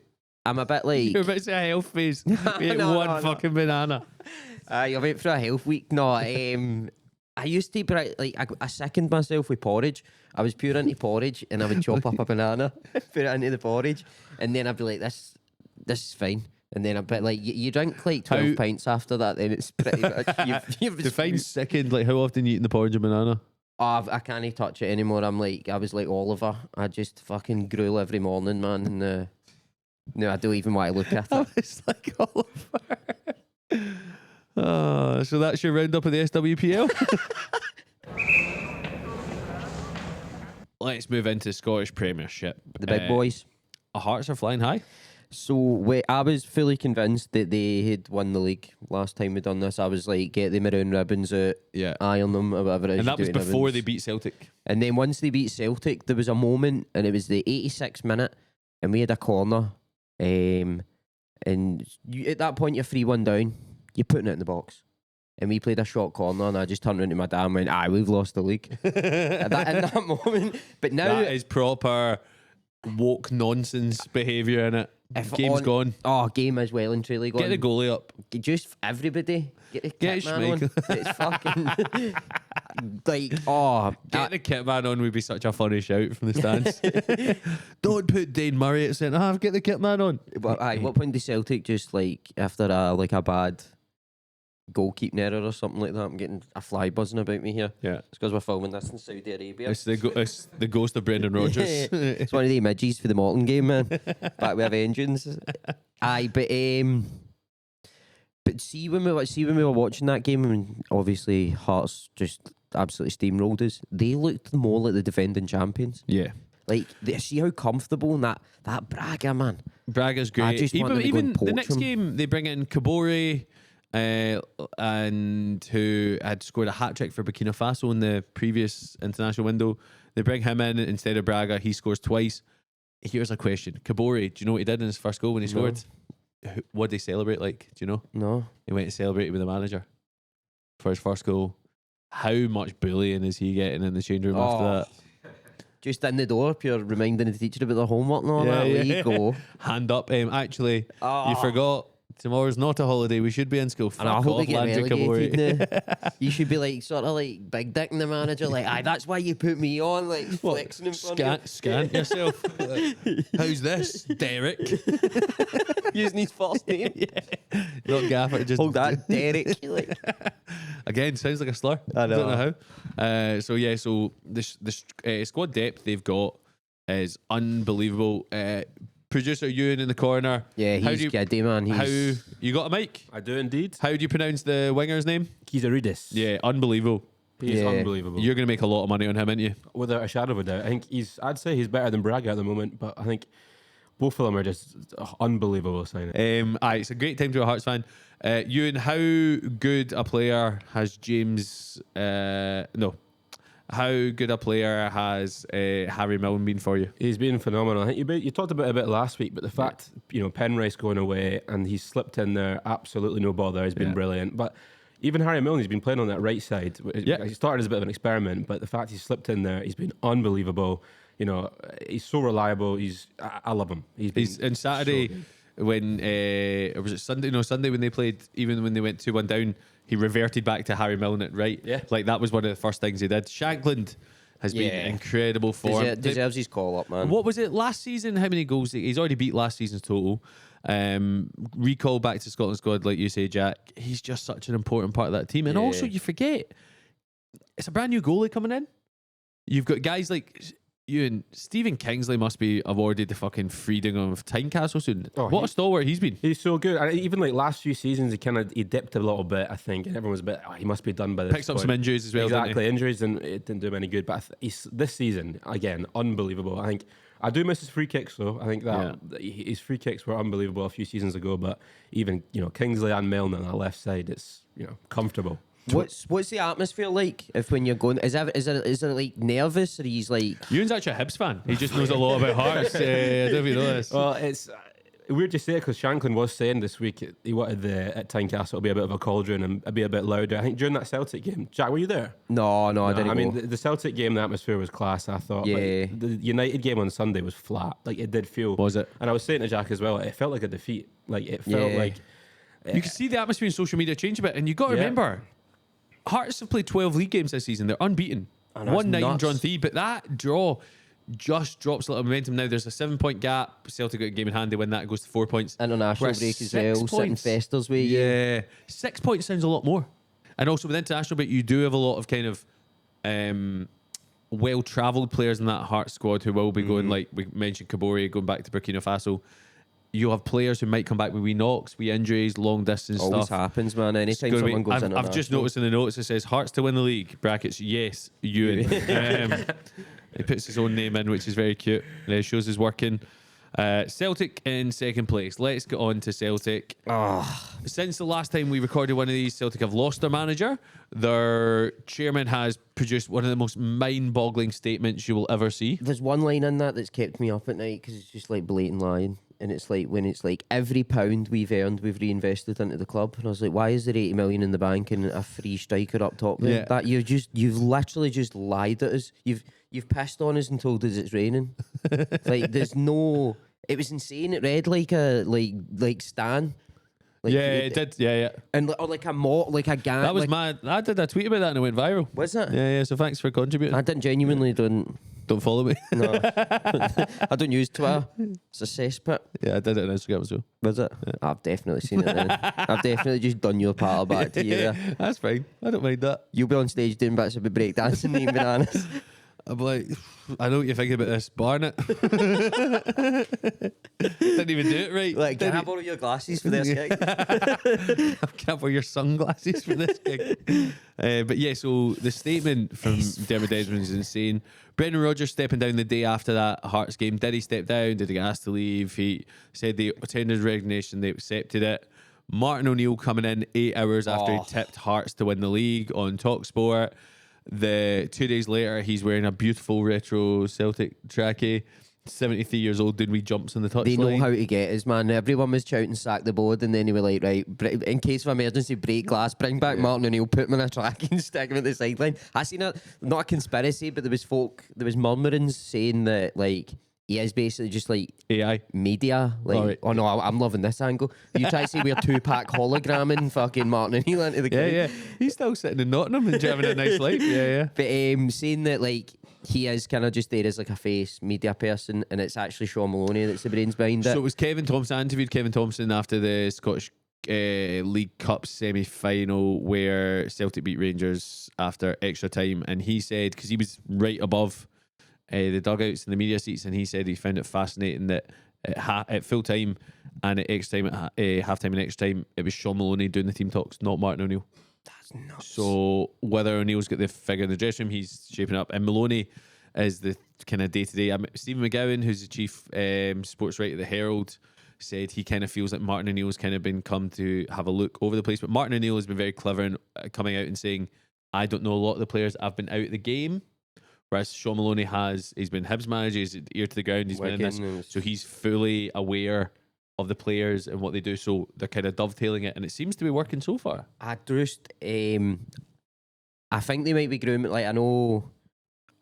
I'm a bit like... You're about to say a health phase. We ate one fucking banana. I went through a health week. No, I used to be like, I sickened myself with porridge. I was pure into porridge, and I would chop up a banana, put it into the porridge, and then I'd be like, this is fine. And then I'd be like, you drink like 12 pints after that, then it's pretty much... Define sickened, like how often you eating the porridge of banana? Oh, I can't touch it anymore. I was like Oliver. I just fucking gruel every morning, man. And no, I don't even want to look at it. It's like Oliver. So that's your roundup of the SWPL. Let's move into the Scottish Premiership. The big boys. Our hearts are flying high. So I was fully convinced that they had won the league last time we done this. I was like, get the maroon ribbons out, iron them, or whatever it is. And that was before they beat Celtic. And then once they beat Celtic, there was a moment, and it was the 86th minute, and we had a corner. And at that point, you're 3-1 down. You're putting it in the box. And we played a short corner, and I just turned around to my dad and went, we've lost the league. in that moment. But now... That is proper woke nonsense behaviour in it. Game's gone. Oh, game is well and truly gone. Get the goalie up. Just everybody. Get the kit man on. Schmeichel. It's fucking... Get the kit man on would be such a funny shout from the stands. Don't put Dane Murray at centre half. Get the kit man on. What point did Celtic just after a bad goalkeeping error or something like that? I'm getting a fly buzzing about me here. Yeah, it's because we're filming this in Saudi Arabia. It's the ghost of Brendan Rodgers. It's one of the midges for the Morton game, man. Back with engines. But see when we were watching that game, and obviously Hearts just absolutely steamrolled us. They looked more like the defending champions. Yeah. Like, see how comfortable and that Braga, man. Braga's great. I just want them to go Even and the poach next him. game, they bring in Kabore, and who had scored a hat trick for Burkina Faso in the previous international window. They bring him in instead of Braga. He scores twice. Here's a question: Kabore, do you know what he did in his first goal when he scored? What did they celebrate like? Do you know? No. He went to celebrate with the manager for his first goal. How much bullying is he getting in the change room after that? Just in the door, pure reminding the teacher about their homework and all that. Yeah. There you go. Hand up. Actually, you forgot. Tomorrow's not a holiday. We should be in school. And I hope they get Landry relegated Kabore. now. You should be like sort of like big dick in the manager, like, aye, that's why you put me on, like flexing in front of Scan yourself. How's this, Derek? using his first name. Not Gaffer. Just Hold that, Derek. Like, again, sounds like a slur. I know. Don't know how. So the squad depth they've got is unbelievable. Producer Ewan in the corner. yeah, How he's do you- giddy, man. How He's you got a mic? I do indeed. How do you pronounce the winger's name? Kizaridis. Yeah, unbelievable. He's Yeah. unbelievable. You're going to make a lot of money on him, aren't you? Without a shadow of a doubt. I think I'd say he's better than Braga at the moment, but I think both of them are just unbelievable signing. It's a great time to be a Hearts fan. Ewan, how good a player has James? How good a player has Harry Milne been for you? He's been phenomenal. I think you talked about it a bit last week, but the fact, Penrice going away and he's slipped in there, absolutely no bother, has been brilliant. But even Harry Milne, he's been playing on that right side. Yeah. He started as a bit of an experiment, but the fact he's slipped in there, he's been unbelievable. He's so reliable. I love him. He's on Saturday so good. when or was it Sunday? No, Sunday when they played. Even when they went 2-1 down, he reverted back to Harry Milne at right. Yeah. Like that was one of the first things he did. Shankland has been Yeah. incredible form. deserves his call up, man. What was it last season? How many goals? He's already beat last season's total. Recall back to Scotland squad, like you say, Jack. He's just such an important part of that team. And Yeah. also, you forget, it's a brand new goalie coming in. You've got guys like you and Stephen Kingsley must be awarded the fucking freedom of Tynecastle soon. Oh, What a stalwart he's been. He's so good. And even like last few seasons, he dipped a little bit, I think, and everyone was a bit, he must be done by this Picks up point. some injuries as well. didn't he? Exactly, injuries, and it didn't do him any good. But this season, again, unbelievable. I think I do miss his free kicks, though. I think that his free kicks were unbelievable a few seasons ago. But even Kingsley and Milne on that left side, it's comfortable. What's the atmosphere like if when you're going? Is it like nervous or he's like? Ewan's actually a Hibs fan. He just knows a lot about Hearts. I don't know if you know this. Well, it's weird to say it because Shanklin was saying this week he wanted at Tynecastle to be a bit of a cauldron and be a bit louder. I think during that Celtic game, Jack, were you there? No, I didn't. I mean, go. the Celtic game, the atmosphere was class, I thought. Yeah. But the United game on Sunday was flat. Like, it did feel... Was it? And I was saying to Jack as well, it felt like a defeat. Like, it felt Yeah. like... You can see the atmosphere in social media change a bit, and you got to remember, Hearts have played 12 league games this season. They're unbeaten. And that's 1-9 nuts. drawn 3, but that draw just drops a little momentum now. There's a 7-point gap. Celtic got a game in hand. They win that. It goes to 4 points. International Whereas break as 6 well. Sitting points- festers with you. Yeah. 6 points sounds a lot more. And also with international, but you do have a lot of kind of well-travelled players in that Hearts squad who will be going, like we mentioned, Kabore going back to Burkina Faso. You'll have players who might come back with wee knocks, wee injuries, long distance Always stuff. happens, man. Anytime Gonna be- someone goes I've just noticed in the notes it says Hearts to win the league, brackets, yes, Ewan. He puts his own name in, which is very cute. Shows his working. Celtic in second place. Let's get on to Celtic. Since the last time we recorded one of these, Celtic have lost their manager. Their chairman has produced one of the most mind-boggling statements you will ever see. There's one line in that that's kept me up at night because it's just like blatant lying. And it's like when it's like every pound we've earned, we've reinvested into the club. And I was like, why is there 80 million in the bank and a free striker up top there? Yeah. That you've literally just lied at us. You've pissed on us and told us it's raining. Like there's no. It was insane. It read like a like Stan. Like, It did. Yeah. And or like a mock, like a gang. That was like, mad. I did a tweet about that and it went viral. Was it? Yeah. So thanks for contributing. I didn't genuinely Don't follow me. No. I don't use Twitter. It's a cesspit. Yeah, I did it on Instagram as well. Was it? I've definitely seen it then. I've definitely just done your part back to you there. That's fine. I don't mind that. You'll be on stage doing bits of breakdancing and eating bananas. I'm like, I know what you're thinking about this, Barnett. Didn't even do it right. Like, can Didn't I borrow your glasses for this gig? I can't wear your sunglasses for this gig. But yeah, so the statement from Dermot Desmond is insane. Brendan Rodgers stepping down the day after that Hearts game. Did he step down? Did he get asked to leave? He said they attended resignation. They accepted it. Martin O'Neill coming in 8 hours after he tipped Hearts to win the league on TalkSport. 2 days later, he's wearing a beautiful retro Celtic trackie. 73 years old, doing wee jumps on the touchline. They know how to get us, man. Everyone was shouting sack the board, and then he was like, right, in case of emergency, break glass, bring back Martin O'Neill, put him in a track and stick him at the sideline. I seen it, not a conspiracy, but there was murmurings saying that, like, he is basically just like AI media. Like, oh no, I'm loving this angle. You try to say we're Tupac hologramming fucking Martin O'Neill into the crowd. Yeah. He's still sitting in Nottingham and having a nice life. Yeah. But saying that, like, he is kind of just there as like a face media person, and it's actually Sean Maloney that's the brains behind it. So it was Kevin Thompson. I interviewed Kevin Thompson after the Scottish League Cup semi-final where Celtic beat Rangers after extra time, and he said, because he was right above the dugouts and the media seats, and he said he found it fascinating that at full time and at extra time, at half time and extra time, it was Sean Maloney doing the team talks, not Martin O'Neill. That's nuts. So whether O'Neill's got the figure in the dressing room, he's shaping up, and Maloney is the kind of day-to-day. Stephen McGowan, who's the chief sports writer at the Herald, said he kind of feels like Martin O'Neill's kind of been come to have a look over the place, but Martin O'Neill has been very clever in coming out and saying, I don't know a lot of the players. I've been out of the game. Whereas Sean Maloney he's been Hibs manager, he's ear to the ground, he's been in this, so he's fully aware of the players and what they do. So they're kind of dovetailing it, and it seems to be working so far. I think they might be grooming. Like I know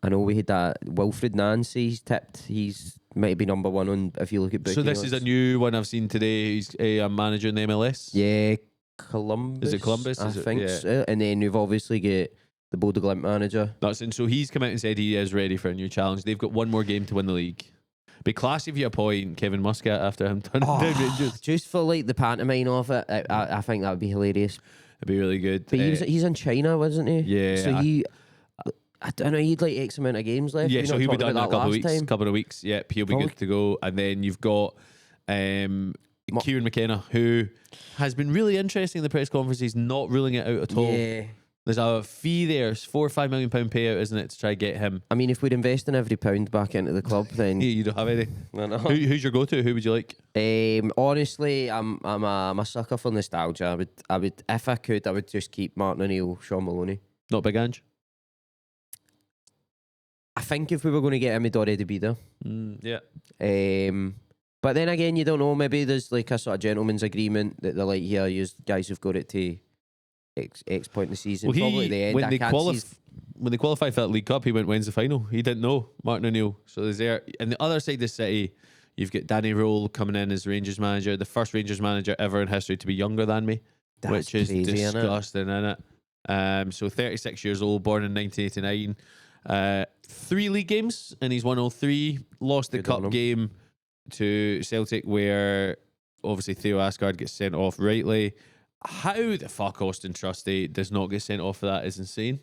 we had that Wilfred Nancy's tipped. He's might be number one on if you look at booking. So this is a new one I've seen today. He's a manager in the MLS. Yeah, Columbus. Is it Columbus? I think so. And then we've obviously got the Bodo Glimt manager. So he's come out and said he is ready for a new challenge. They've got one more game to win the league. Be classy if you appoint Kevin Muscat after him turning down Rangers. Just for like the pantomime of it, I think that would be hilarious. It'd be really good. But he's in China, wasn't he? Yeah. So I don't know, he'd like X amount of games left. Yeah, so he'll be done in a couple of weeks. Yep, he'll be Probably. good to go. And then you've got Kieran McKenna, who has been really interesting in the press conference. He's not ruling it out at all. Yeah. There's a fee there, £4 or £5 million payout, isn't it, to try to get him? I mean, if we'd invest in every pound back into the club, then Yeah, you don't have any. I know. Who's your go-to? Who would you like? Honestly, I'm a sucker for nostalgia. I would if I could, I would just keep Martin O'Neill, Sean Maloney. Not Big Ange? I think if we were going to get him, he'd already be there. Yeah. But then again, you don't know. Maybe there's like a sort of gentleman's agreement that they're like, here, you guys have got it to X point in the season. Well, probably the end. when they qualified for that League Cup, he went, when's the final? He didn't know, Martin O'Neill. So there's there. And the other side of the city, you've got Danny Roll coming in as Rangers manager, the first Rangers manager ever in history to be younger than me, which is crazy, disgusting, isn't it? So 36 years old, born in 1989. 3 league games, and he's won all 3. Lost the cup game to Celtic, where obviously Theo Asgard gets sent off rightly. How the fuck Austin Trusty does not get sent off for that is insane.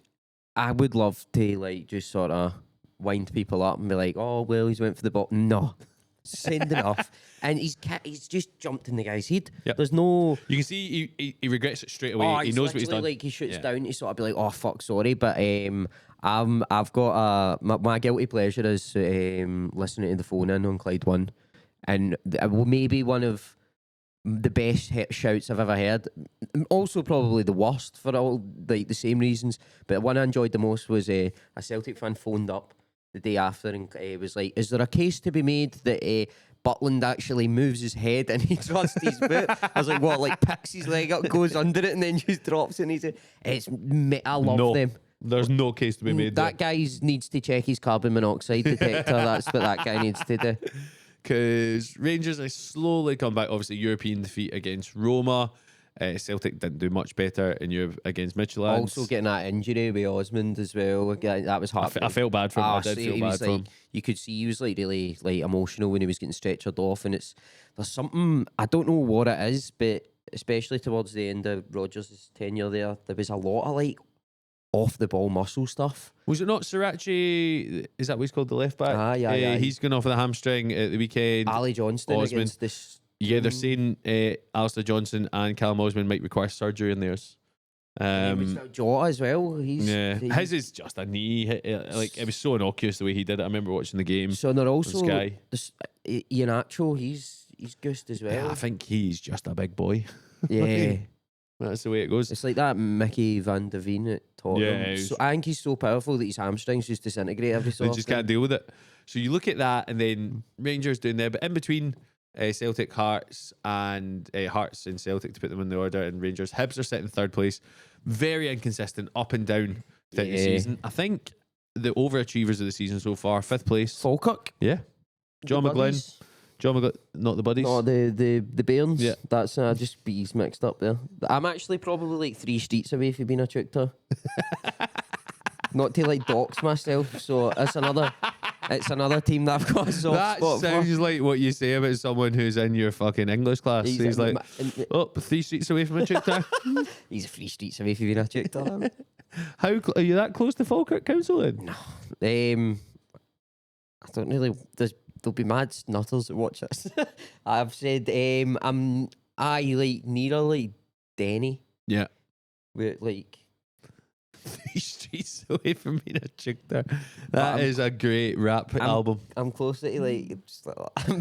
I would love to like just sort of wind people up and be like, oh well, he's went for the bottom. No, send it off. And he's just jumped in the guy's head. Yep. There's no. You can see he regrets it straight away. He knows what he's done. Like he shoots down, he sort of be like, oh fuck, sorry. But I've got my guilty pleasure is listening to the phone in on Clyde One, and maybe one of the best shouts I've ever heard. Also, probably the worst for all like the same reasons. But one I enjoyed the most was a Celtic fan phoned up the day after and was like, "Is there a case to be made that Butland actually moves his head and he trusts his boot?" I was like, "What? Like picks his leg up, goes under it, and then just drops it?" And he said, I love them. There's no case to be made. That guy needs to check his carbon monoxide detector. That's what that guy needs to do. Because Rangers are slowly come back. Obviously, European defeat against Roma. Celtic didn't do much better in Europe against Midtjylland. Also getting that injury with Osmond as well. That was hard. I felt bad for him. I did feel bad for him. You could see he was like really like emotional when he was getting stretchered off, and there's something, I don't know what it is, but especially towards the end of Rodgers' tenure there was a lot of like off the ball muscle stuff. Was it not Srirachi? Is that what he's called, the left back? Yeah. He's gone off with a hamstring at the weekend. Ali Johnston Osmond against this. Yeah, they're saying Alistair Johnson and Callum Osmond might require surgery in theirs. And he was like Jota as well. His is just a knee. Like, it was so innocuous the way he did it. I remember watching the game. So they're also Sky. Iheanacho. He's goosed as well. Yeah, I think he's just a big boy. Yeah. That's the way it goes. It's like that Mickey Van de Veen at Tottenham. Yeah, So I think he's so powerful that his hamstrings just disintegrate every so They often. just can't deal with it. So you look at that, and then Rangers doing there, but in between Celtic, Hearts, and Hearts and Celtic, to put them in the order, and Rangers, Hibs are sitting third place. Very inconsistent, up and down throughout the season. I think the overachievers of the season so far, fifth place. Falkirk. Yeah. John McGlynn. Not the buddies. No, the Bairns. Yeah. That's just bees mixed up there. I'm actually probably like 3 streets away from being a Chukta. Not to like dox myself, so it's another team that I've got a soft That spot sounds like what you say about someone who's in your fucking English class. for. He's like, 3 streets away from a chick town. He's 3 streets away from being a Chukta. Are you that close to Falkirk Council then? No. I don't really. There'll be mad nutters that watch this. I've said I like nearer like Denny. Yeah. Where like 3 streets away from being a chick town. That is a great rap album. I'm closer to like just like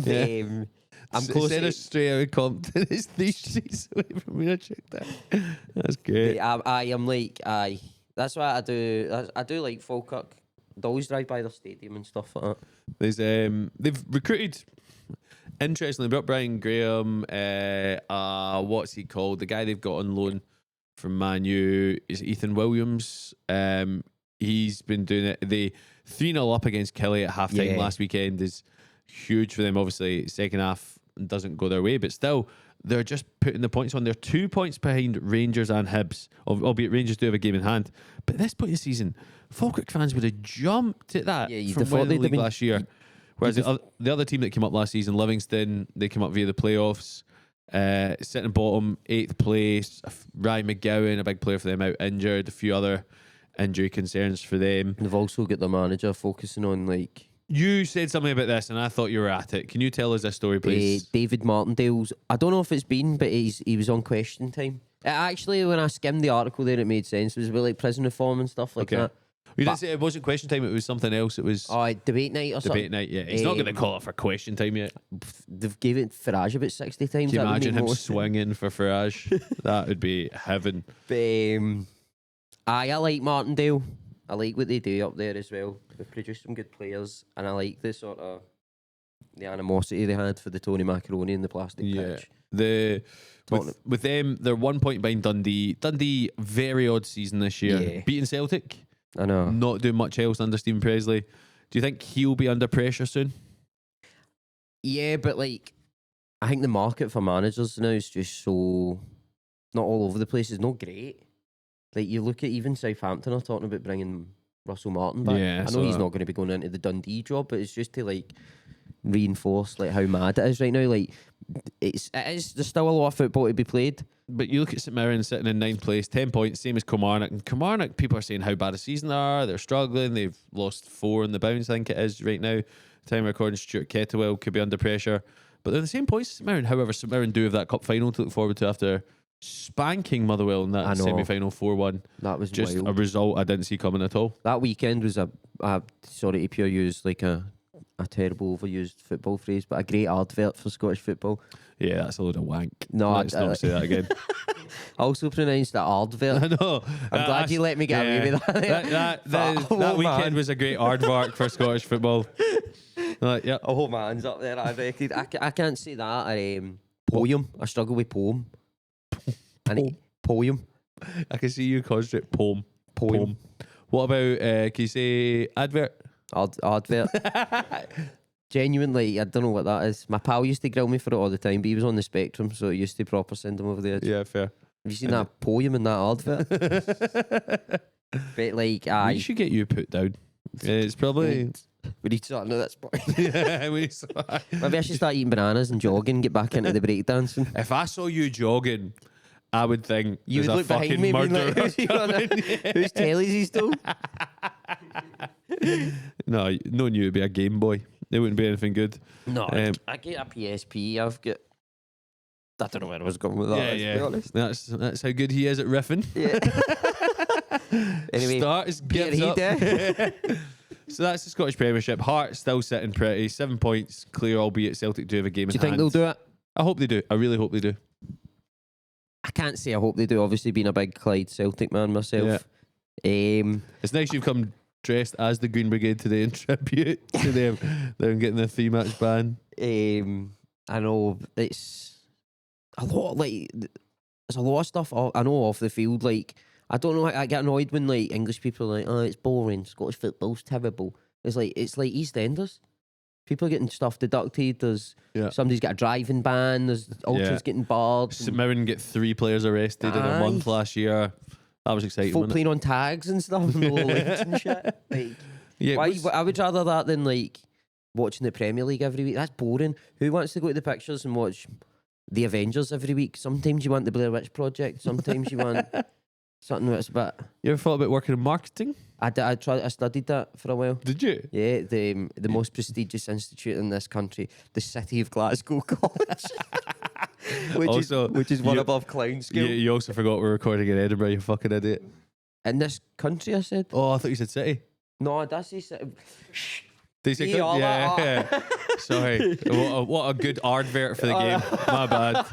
Yeah. I'm closer Instead to, of straight out of Compton, it's 3 streets away from being a chick town. That's great. I am like aye. That's why I do. I do like Falkirk. I always drive by their stadium and stuff like that. There's they've recruited, interestingly, brought Brian Graham. What's he called? The guy they've got on loan from Man U is Ethan Williams. He's been doing it. They 3-0 up against Kelly at halftime last weekend is huge for them. Obviously, second half doesn't go their way, but still, they're just putting the points on. They're 2 points behind Rangers and Hibs, albeit Rangers do have a game in hand. But at this point in the season, Falkirk fans would have jumped at that from winning the league last year. Whereas the other team that came up last season, Livingston, they came up via the playoffs, sitting bottom, 8th place. Ryan McGowan, a big player for them, out injured. A few other injury concerns for them. They've also got their manager focusing on like. You said something about this, and I thought you were at it. Can you tell us this story, please? David Martindale's. I don't know if it's been, but he was on Question Time. Actually, when I skimmed the article there, it made sense. It was about like prison reform and stuff like that. You didn't say it wasn't Question Time, it was something else. It was debate night or something. debate night, yeah. He's not going to call it for Question Time yet. They've gave it Farage about 60 times. Can you That would imagine make him more swinging for Farage? That would be heaven. But, I like Martindale. I like what they do up there as well. They produce some good players, and I like the sort of the animosity they had for the Tony Macaroni and the plastic pitch. With them, they're 1 point behind Dundee. Dundee, very odd season this year. Yeah. Beating Celtic, I know. not doing much else under Stephen Presley. Do you think he'll be under pressure soon? Yeah, but like, I think the market for managers now is just so not all over the place. It's not great. Like, you look at even Southampton are talking about bringing Russell Martin back. Yeah, I know he's not going to be going into the Dundee job, but it's just to like reinforce like how mad it is right now. Like, it is. There's still a lot of football to be played. But you look at St Mirren sitting in 9th place, 10 points, same as Kilmarnock. And Kilmarnock, people are saying how bad a season they are. They're struggling. They've lost 4 in the bounce, I think it is right now. Time of recording, Stuart Kettlewell could be under pressure. But they're the same points as St Mirren. However, St Mirren do have that cup final to look forward to after spanking Motherwell in that semi-final 4-1. That was just wild. a result I didn't see coming at all. That weekend was sorry to pure use like a terrible overused football phrase, but a great advert for Scottish football. Yeah, that's a load of wank. No, let's not say that again. I also pronounced it advert. I know. I'm glad you let me get away with that. That weekend was a great aardvark for Scottish football. Yeah. Oh, my hands up there. I reckon. I can't say that. Poem. I struggle with poem. Poem. I can see you concentrate. Poem. Poem. What about, can you say advert? Advert. Genuinely, I don't know what that is. My pal used to grill me for it all the time, but he was on the spectrum, so I used to proper send him over there. Yeah, fair. Have you seen that poem in that advert? But like, we should get you put down. It's probably... We need to start at this point. Yeah, Maybe I should start eating bananas and jogging, get back into the breakdancing. If I saw you jogging, I would think You would there's a look behind fucking me and be murderer. like, whose tellies he stole? No, knowing you would be a Game Boy. It wouldn't be anything good. No, I get a PSP. I've got I don't know where I was going with that. Yeah, To be honest. That's how good he is at riffing. Yeah. Anyway, Starts, gives he up. did. So that's the Scottish Premiership. Hearts still sitting pretty. 7 points clear, albeit Celtic do have a game Do in you think hand. they'll do it? I hope they do. I really hope they do. I can't say I hope they do. Obviously, being a big Clyde Celtic man myself. It's nice you've come dressed as the Green Brigade today in tribute to them getting the 3-match ban. I know it's a lot. Like there's a lot of stuff I know off the field. Like I don't know. I get annoyed when like English people are like, "Oh, it's boring. Scottish football's terrible." It's like EastEnders. People are getting stuff deducted. There's somebody's got a driving ban. There's ultras getting barred. St Mirren get 3 players arrested in a month last year. That was exciting. Folk playing on tags and stuff in the low lanes and shit. Like, I would rather that than like watching the Premier League every week. That's boring. Who wants to go to the pictures and watch the Avengers every week? Sometimes you want the Blair Witch Project. Sometimes you want something that's a bit. You ever thought about working in marketing? I studied that for a while. Did you? Yeah, the most prestigious institute in this country, the City of Glasgow College, which is one above Clown School. You also forgot we're recording in Edinburgh. You fucking idiot. In this country, I said. Oh, I thought you said city. No, that's the City. Did you say yeah. Sorry. What a good advert for the game. My bad.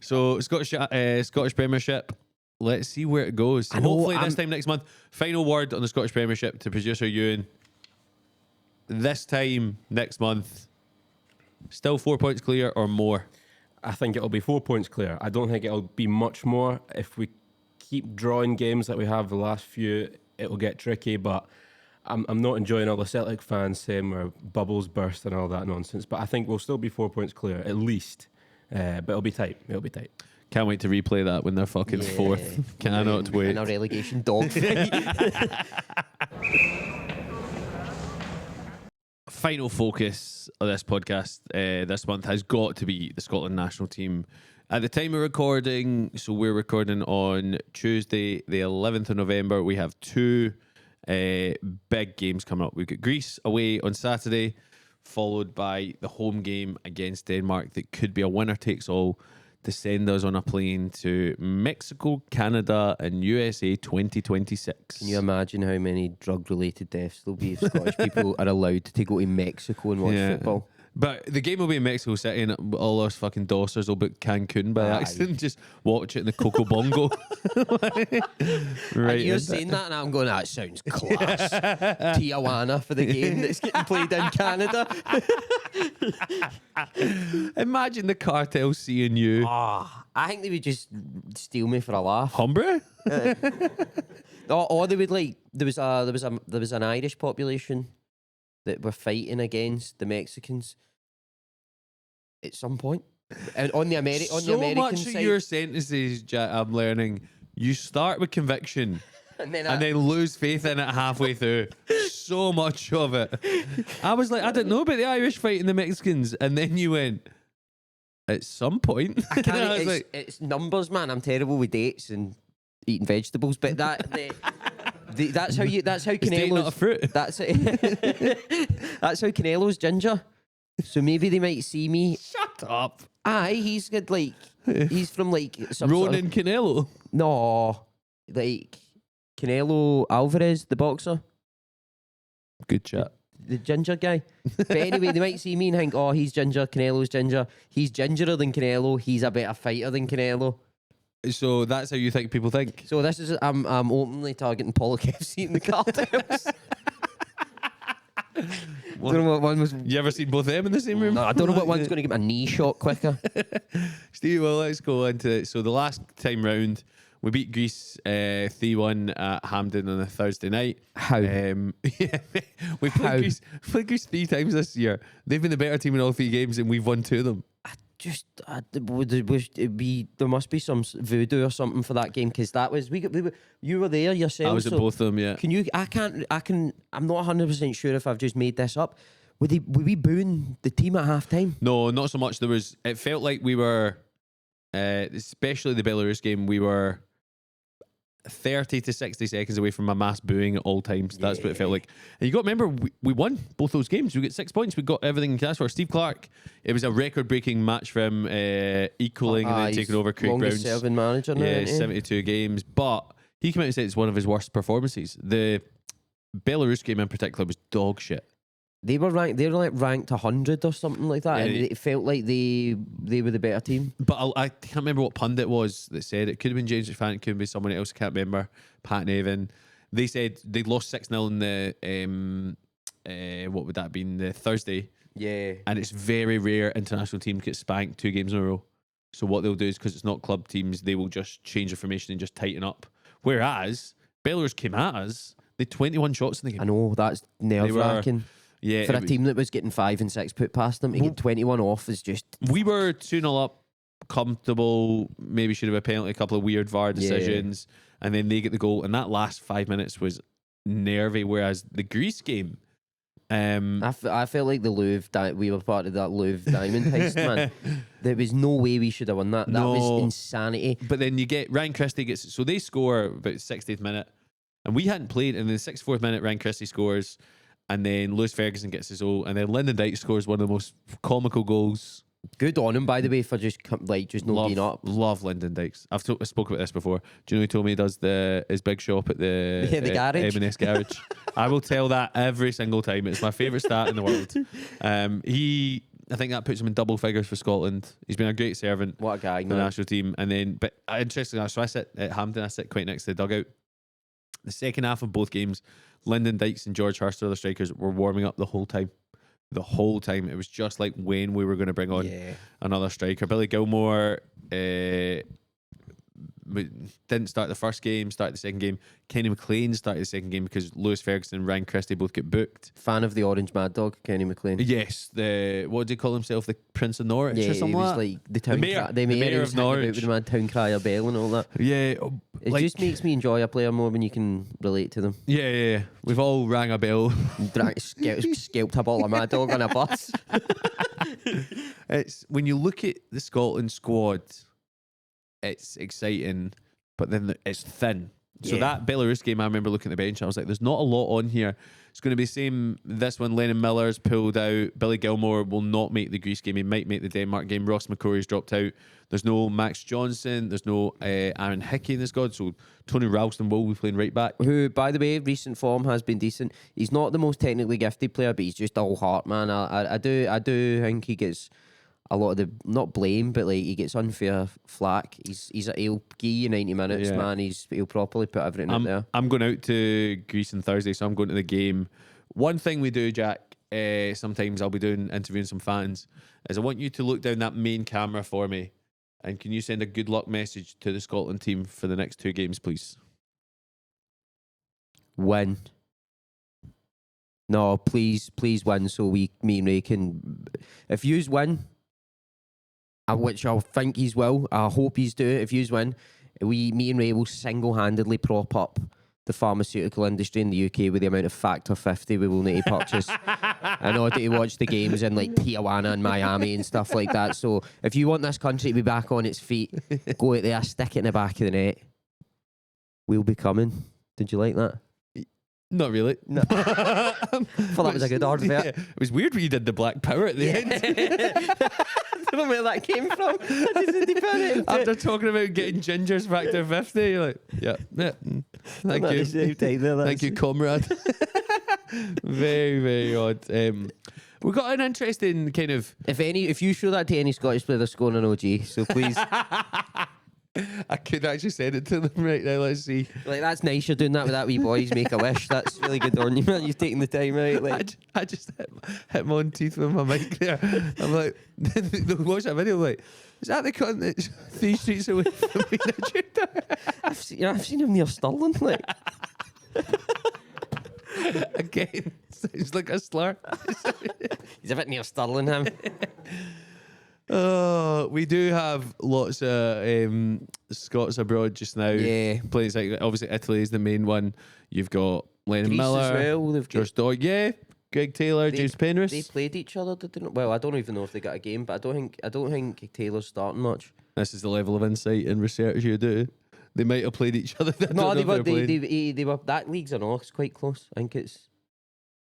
So Scottish Premiership. Let's see where it goes. Hopefully this time next month. Final word on the Scottish Premiership to producer Ewan. This time next month. Still 4 points clear or more? I think it'll be 4 points clear. I don't think it'll be much more. If we keep drawing games that we have the last few, it'll get tricky, but I'm not enjoying all the Celtic fans saying we're bubbles burst and all that nonsense. But I think we'll still be 4 points clear, at least. But it'll be tight. It'll be tight. Can't wait to replay that when they're fucking fourth. Cannot wait. In a relegation dogfight. Final focus of this podcast this month has got to be the Scotland national team. At the time of recording, so we're recording on Tuesday, the 11th of November, we have 2 big games coming up. We've got Greece away on Saturday, followed by the home game against Denmark that could be a winner takes all to send us on a plane to Mexico, Canada, and USA 2026. Can you imagine how many drug-related deaths there'll be if Scottish people are allowed to go to Mexico and watch football? But the game will be in Mexico City, and all us fucking dossers will book Cancun by accident. Just watch it in the Coco Bongo. Right, you're saying that, and I'm going, that sounds class. Tijuana for the game that's getting played in Canada. Imagine the cartel seeing you. I think they would just steal me for a laugh. Hombre? Or they would like there was an Irish population that were fighting against the Mexicans at some point. And on the American much side, of your sentences, Jack, I'm learning, you start with conviction and then lose faith in it halfway through. So much of it. I was like, I didn't know about the Irish fighting the Mexicans, and then you went, at some point. I can't. I was it's numbers, man. I'm terrible with dates and eating vegetables, but that's how Canelo's not a fruit. That's that's how Canelo's ginger. So maybe they might see me. Shut up. Aye, he's good. Like he's from like some Ronan Canelo. No, like Canelo Alvarez, the boxer. Good chat. The ginger guy. But anyway, they might see me and think, oh, he's ginger, Canelo's ginger. He's gingerer than Canelo. He's a better fighter than Canelo. So that's how you think people think. So this is I'm openly targeting Pollock FC in the cartels. Don't know what one was. You ever seen both of them in the same room? No, I don't know what one's going to get my knee shot quicker. Steve, well, let's go into it. So the last time round, we beat Greece 3-1 at Hampden on a Thursday night. How? We played Greece 3 times this year. They've been the better team in all 3 games, and we've won 2 of them. There must be some voodoo or something for that game, because that was you were there yourself. I was at both of them. Yeah. I'm not 100% sure if I've just made this up. Were we booing the team at half time? No, not so much. It felt like we were, especially the Belarus game, we were 30 to 60 seconds away from my mass booing at all times. That's what it felt like. And you got to remember, we won both those games. We got 6 points. We got everything in cash for. Steve Clark, it was a record-breaking match for him, equaling and then taking over Craig Brown's. Longest-serving manager now, Yeah, 72 games. But he came out and said it's one of his worst performances. The Belarus game in particular was dog shit. They were ranked 100 or something like that, and it felt like they were the better team. But I can't remember what pundit was that said it. Could have been James McFadden, it could have been someone else. I can't remember. Pat Nevin. They said they lost 6-0 in the what would that have been, the Thursday. Yeah, And it's very rare international team gets spanked 2 games in a row. So what they'll do is, because it's not club teams, they will just change the formation and just tighten up. Whereas Belarus came at us, they had 21 shots in the game. I know, that's nerve-wracking. Yeah, For a team that was getting 5 and 6 put past them, to get 21 off is just... We were 2-0 up, comfortable, maybe should have a penalty, a couple of weird VAR decisions, and then they get the goal, and that last 5 minutes was nervy, whereas the Greece game... I felt like the Louvre, we were part of that Louvre Diamond heist, man. There was no way we should have won that. That was insanity. But then you get Ryan Christie gets... So they score about 60th minute, and we hadn't played, and in the 64th minute, Ryan Christie scores... And then Lewis Ferguson gets his goal, and then Lyndon Dykes scores one of the most comical goals. Good on him, by the way, for just not being up. Love Lyndon Dykes. I spoke about this before. Do you know he told me he does his big shop at the garage? M&S garage? I will tell that every single time. It's my favourite stat in the world. I think that puts him in double figures for Scotland. He's been a great servant. What a guy, for man. the national team. And then, but interestingly, so I sit at Hampton. I sit quite next to the dugout. The second half of both games, Lyndon Dykes and George Hurst, the strikers, were warming up the whole time. The whole time. It was just like when we were going to bring on another striker. Billy Gilmore didn't start the first game, started the second game. Kenny McLean started the second game because Lewis Ferguson and Ryan Christie both get booked. Fan of the Orange Mad Dog, Kenny McLean. Yes, what did he call himself? The Prince of Norwich or something he was like the town the mayor of Norwich. With the mad town crier bell and all that. Yeah. It just makes me enjoy a player more when you can relate to them. Yeah. We've all rang a bell. Scalped a bottle of Mad Dog on a bus. It's when you look at the Scotland squad, it's exciting, but then it's thin. So that Belarus game, I remember looking at the bench, I was like, there's not a lot on here. It's going to be the same. This one, Lennon Miller's pulled out. Billy Gilmore will not make the Greece game. He might make the Denmark game. Ross McCrory's dropped out. There's no Max Johnson. There's no Aaron Hickey in the squad. So Tony Ralston will be playing right back. Who, by the way, recent form has been decent. He's not the most technically gifted player, but he's just all heart, man. I do think he gets a lot of the, not blame, but like he gets unfair flack. He'll give you 90 minutes, man. He'll properly put everything out there. I'm going out to Greece on Thursday, so I'm going to the game. One thing we do, Jack, sometimes I'll be interviewing some fans, is I want you to look down that main camera for me, and can you send a good luck message to the Scotland team for the next 2 games, please? Win. No, please win, so me and Ray can. If yous win, which I think he's will, I hope he's do it. If yous win, me and Ray will single-handedly prop up the pharmaceutical industry in the UK with the amount of Factor 50 we will need to purchase in order to watch the games in like Tijuana and Miami and stuff like that. So if you want this country to be back on its feet, go out there, stick it in the back of the net. We'll be coming. Did you like that? Not really. No. Thought that was a good order. Yeah. It was weird when you did the Black Power at the end. I don't know where that came from. I just had to put it. After talking about getting Ginger's Factor 50, you're like, yeah. Thank you. Thank you, comrade. Very, very odd. We got an interesting kind of... If you show that to any Scottish player, they're scoring an OG, so please... I could actually send it to them right now. Let's see. Like, that's nice you're doing that with that wee boys make a wish. That's really good on you, man. You've taken the time out. Like. I just hit my own teeth with my mic there. I'm like, they'll watch that video like, is that the cunt that's 3 streets away from me? I've seen him near Stirling. Like. Again, sounds like a slur. He's a bit near Stirling, him. Oh, we do have lots of Scots abroad just now. Yeah. Places like, obviously Italy is the main one. You've got Lennon Greece Miller, as well. They've George Doig, Greg Taylor, James Penrith. They played each other, didn't they? Well, I don't even know if they got a game, but I don't think Taylor's starting much. This is the level of insight and research you do. They might have played each other. I don't No, know they if were. they're playing. They were. That league's an It's quite close. I think it's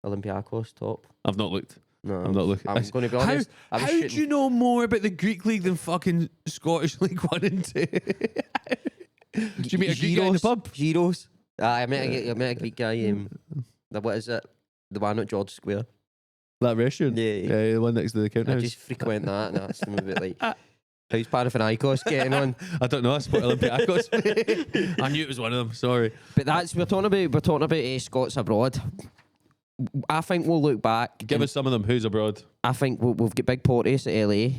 Olympiacos top. I've not looked. No, I'm not looking. I'm going to be honest. How do you know more about the Greek league than fucking Scottish League 1 and 2? Did you meet a Greek guy in the pub? Giros. I met a Greek guy. What is it? The one at George Square. That restaurant? Yeah. The one next to the I counter. just frequent that and asked him a bit like, how's Panathinaikos getting on? I don't know. I support Olympiacos. I knew it was one of them. Sorry. But we're talking about Scots abroad. I think we'll look back. Give us some of them. Who's abroad? I think we've got Big Porteous at LA.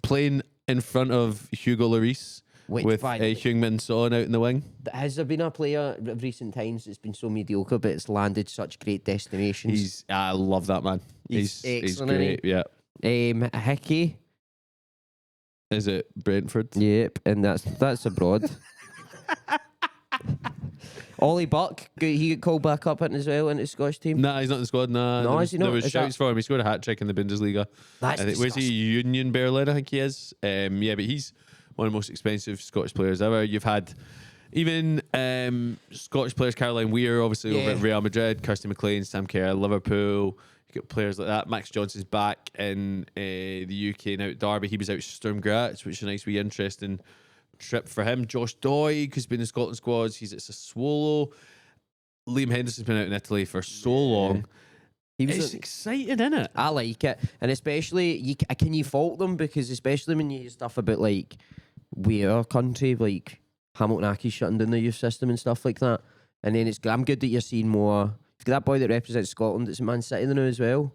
Playing in front of Hugo Lloris with Heung-min Son out in the wing. Has there been a player of recent times that's been so mediocre but it's landed such great destinations? I love that man. He's excellent, great. Yeah. Hickey. Is it Brentford? Yep, and that's abroad. Ollie Buck, he got called back up in as well into the Scottish team. Nah, he's not in the squad. No, is he not? There was Is shouts for him. He scored a hat trick in the Bundesliga. That's where's he? Union Berlin, I think he is. Yeah, but he's one of the most expensive Scottish players ever. You've had even Scottish players, Caroline Weir, obviously over at Real Madrid, Kirsty McLean, Sam Kerr, Liverpool. You got players like that. Max Johnson's back in the UK now at Derby. He was out at Sturm Graz, which is a nice, wee, interesting trip for him. Josh Doig, who's been in Scotland squads, he's at Sassuolo. Liam Henderson's been out in Italy for so long. It's exciting, isn't it? I like it, and especially can you fault them because especially when you hear stuff about like our country, like Hamilton Accies shutting down the youth system and stuff like that, and then I'm good that you're seeing more. That boy that represents Scotland, it's Man City now as well.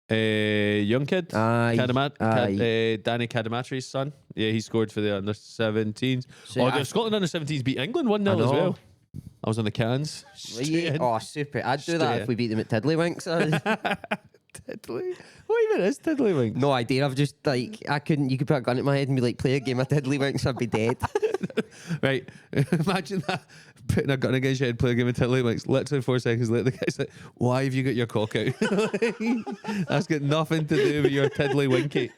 Young kid, Danny Cadamatri's son. Yeah, he scored for the under 17s. The Scotland under 17s beat England 1-0 as well. I was on the cans. Oh, super. I'd do that if we beat them at Tiddlywinks. Tiddly? What even is Tiddlywinks? No idea. I've just like, you could put a gun at my head and be like, play a game of Tiddlywinks, I'd be dead. Right. Imagine that. Putting a gun against your head, play a game of Tiddlywinks. Literally 4 seconds later, the guy's like, why have you got your cock out? That's got nothing to do with your Tiddlywinky.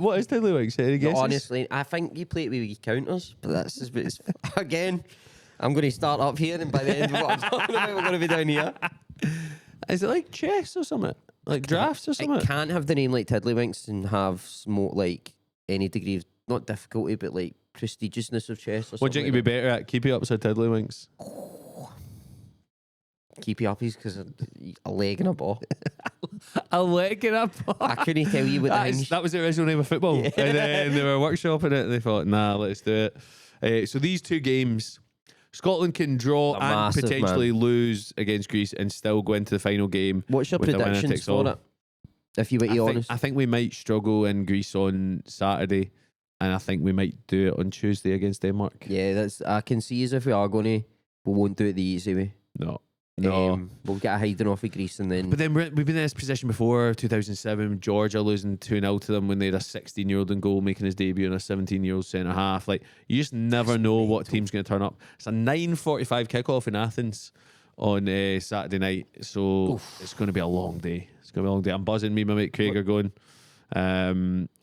What is Tiddlywinks? Any guesses? No, honestly, I think you play it with wee counters, but that's just, again, I'm going to start up here, and by the end of what I'm talking about, we're going to be down here. Is it like chess or something? Like drafts or something? It can't have the name like Tiddlywinks and have like any degree of, not difficulty, but like prestigiousness of chess or something. What do you think you'd be better at? Keepy ups or Tiddlywinks? Keepy uppies because a leg and a ball. A leg and a ball? I couldn't tell you what that was the original name of football. Yeah. And then they were workshopping it and they thought, nah, let's do it. So these two games, Scotland can draw and potentially lose against Greece and still go into the final game. What's your predictions for it? If you were to be honest. I think we might struggle in Greece on Saturday, and I think we might do it on Tuesday against Denmark. Yeah, I can see as if we are going to, we won't do it the easy way. No. We'll get a hiding off of Greece and then. But then we've been in this position before, 2007, Georgia losing 2-0 to them when they had a 16-year-old in goal making his debut and a 17-year-old centre half. Like, you just never know what team's going to turn up. It's a 9:45 kickoff in Athens on Saturday night, so it's going to be a long day. I'm buzzing. Me and my mate Craig are going.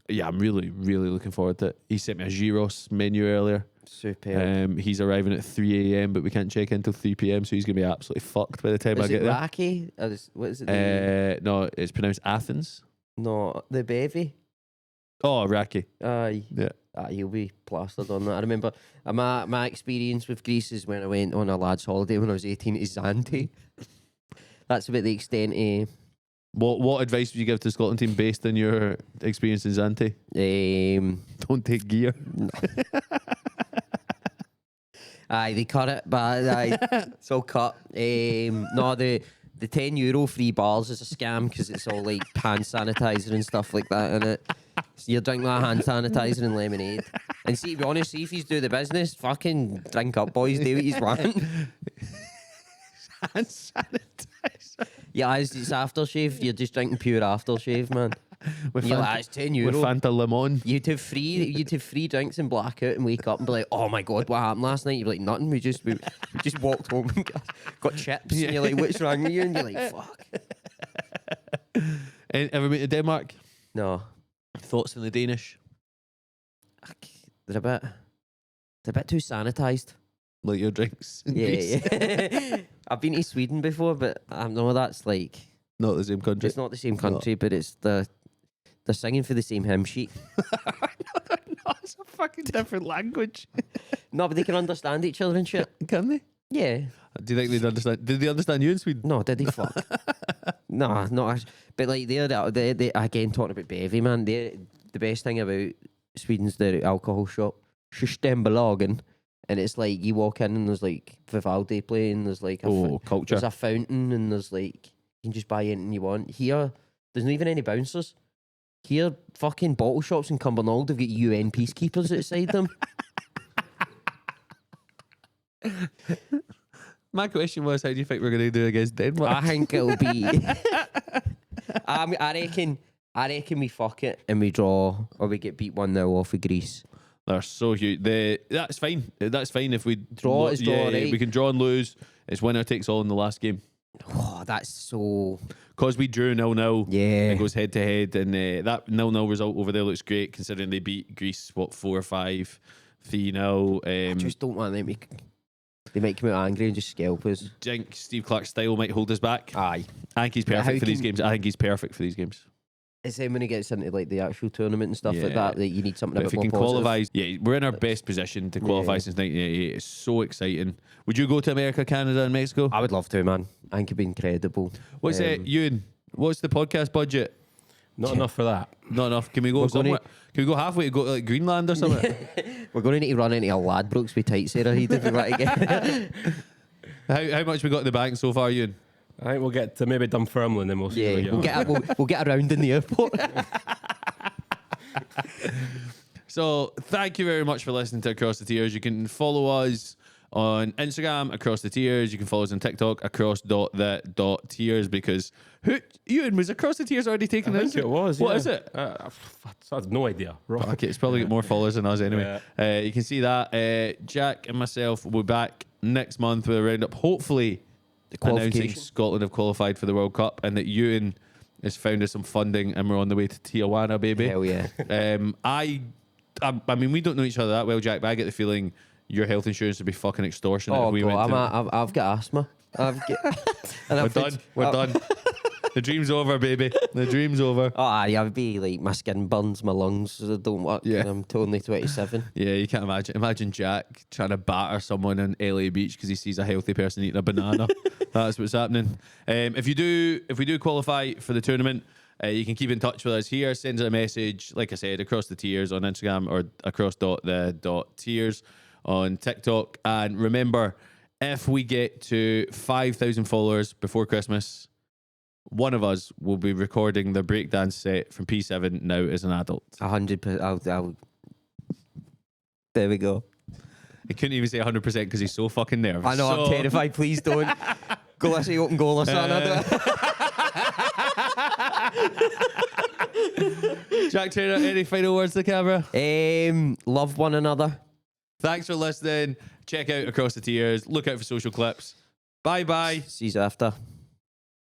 Yeah, I'm really, really looking forward to it. He sent me a gyros menu earlier. Superb. He's arriving at 3 a.m, but we can't check in until 3 p.m, so he's going to be absolutely fucked by the time I get there. Raki? What is it? No, it's pronounced Athens. No, the Bevy. Oh, Raki. Aye. Yeah. He'll be plastered on that. I remember my experience with Greece is when I went on a lad's holiday when I was 18 to Zante. That's about the extent of... What advice would you give to the Scotland team based on your experience in Zante? Don't take gear. Aye, they cut it, but it's all cut. No, the €10 free bars is a scam because it's all like hand sanitizer and stuff like that in it. So you're drinking that hand sanitizer and lemonade. And see, to be honest, see if he's do the business, fucking drink up, boys, do what he's want. Hand sanitizer. Yeah, it's aftershave. You're just drinking pure aftershave, man. You're like, it's €10. With Fanta Lemon. You'd have free drinks and blackout and wake up and be like, oh my god, what happened last night? You'd be like, nothing. We just walked home and got chips. Yeah. And you're like, what's wrong with you? And you're like, fuck. Ever been to Denmark? No. Thoughts on the Danish? they're a bit too sanitised. Like your drinks. in Greece. Yeah. I've been to Sweden before, but I know that's like Not the same country. it's not the same country, but it's they're singing for the same hymn sheet. No, it's a fucking different language. No, but they can understand each other and shit. Can they? Yeah. Do you think they'd understand? Did they understand you in Sweden? No, did he fuck? No, not as. But like they again talking about bevy, man. The best thing about Sweden's the alcohol shop, Systembolagen, and it's like you walk in and there's like Vivaldi playing. There's like culture. there's a fountain and there's like you can just buy anything you want. Here, there's not even any bouncers. Here, fucking bottle shops in Cumbernauld have got UN peacekeepers outside them. My question was, how do you think we're going to do against Denmark? I think it'll be. I reckon we fuck it and we draw or we get beat 1-0 off of Greece. They're so huge. That's fine. That's fine if we Draw is draw, right? We can draw and lose. It's winner takes all in the last game. Oh, that's so. Because we drew 0-0. Yeah. It goes head to head, and that 0-0 result over there looks great considering they beat Greece 4-5, 3-0. I just don't want them. They might come out angry and just scalp us. Think Steve Clark's style might hold us back. Aye. I think he's But perfect how for these can- games. I think he's perfect for these games. It's then when it gets into like the actual tournament and stuff like Yeah. that you need something But a if bit we more can positive. qualify, yeah, we're in our best position to qualify Yeah. since 1988. It's so exciting. Would you go to America, Canada, and Mexico? I would love to, man. I think it'd be incredible. What's it, Ewan? What's the podcast budget? Not enough for that. Not enough. Can we go We're gonna- somewhere? Can we go halfway to go to like Greenland or something? We're going to need to run into a Ladbrokes with tight Sarah Heed if we want to get. How much we got in the bank so far, Ewan? I think we'll get to maybe Dunfermline and we'll see. Yeah, we'll get around in the airport. So thank you very much for listening to Across the Tiers. You can follow us on Instagram, Across the Tiers. You can follow us on TikTok, across.the.tiers, because Ewan, was Across the Tiers already taken I this? think it was. What yeah. is it? I have no idea. Wrong. Okay, it's probably got more followers than us anyway. You can see that. Jack and myself will be back next month with a roundup, hopefully announcing qualification. Scotland have qualified for the World Cup and that Ewan has found us some funding and we're on the way to Tijuana, baby. Hell yeah. I mean, we don't know each other that well, Jack, but I get the feeling your health insurance would be fucking extortionate Oh if we went to... God, I've got asthma. We're done. We're done. The dream's over, baby. The dream's over. Oh, aye, I'd be like my skin burns, my lungs don't work. Yeah. And I'm only 27. Yeah, you can't imagine. Imagine Jack trying to batter someone in LA Beach because he sees a healthy person eating a banana. That's what's happening. If we do qualify for the tournament, you can keep in touch with us here. Send us a message, like I said, Across the Tiers on Instagram or across.the.tiers on TikTok. And remember, if we get to 5,000 followers before Christmas, one of us will be recording the breakdance set from P7 now as an adult. 100%. There we go. He couldn't even say 100% because he's so fucking nervous. I know, I'm terrified. Please don't. Go let's say open goal or something. Jack Traynor, any final words to the camera? Love one another. Thanks for listening. Check out Across the Tiers. Look out for social clips. Bye bye. See you after.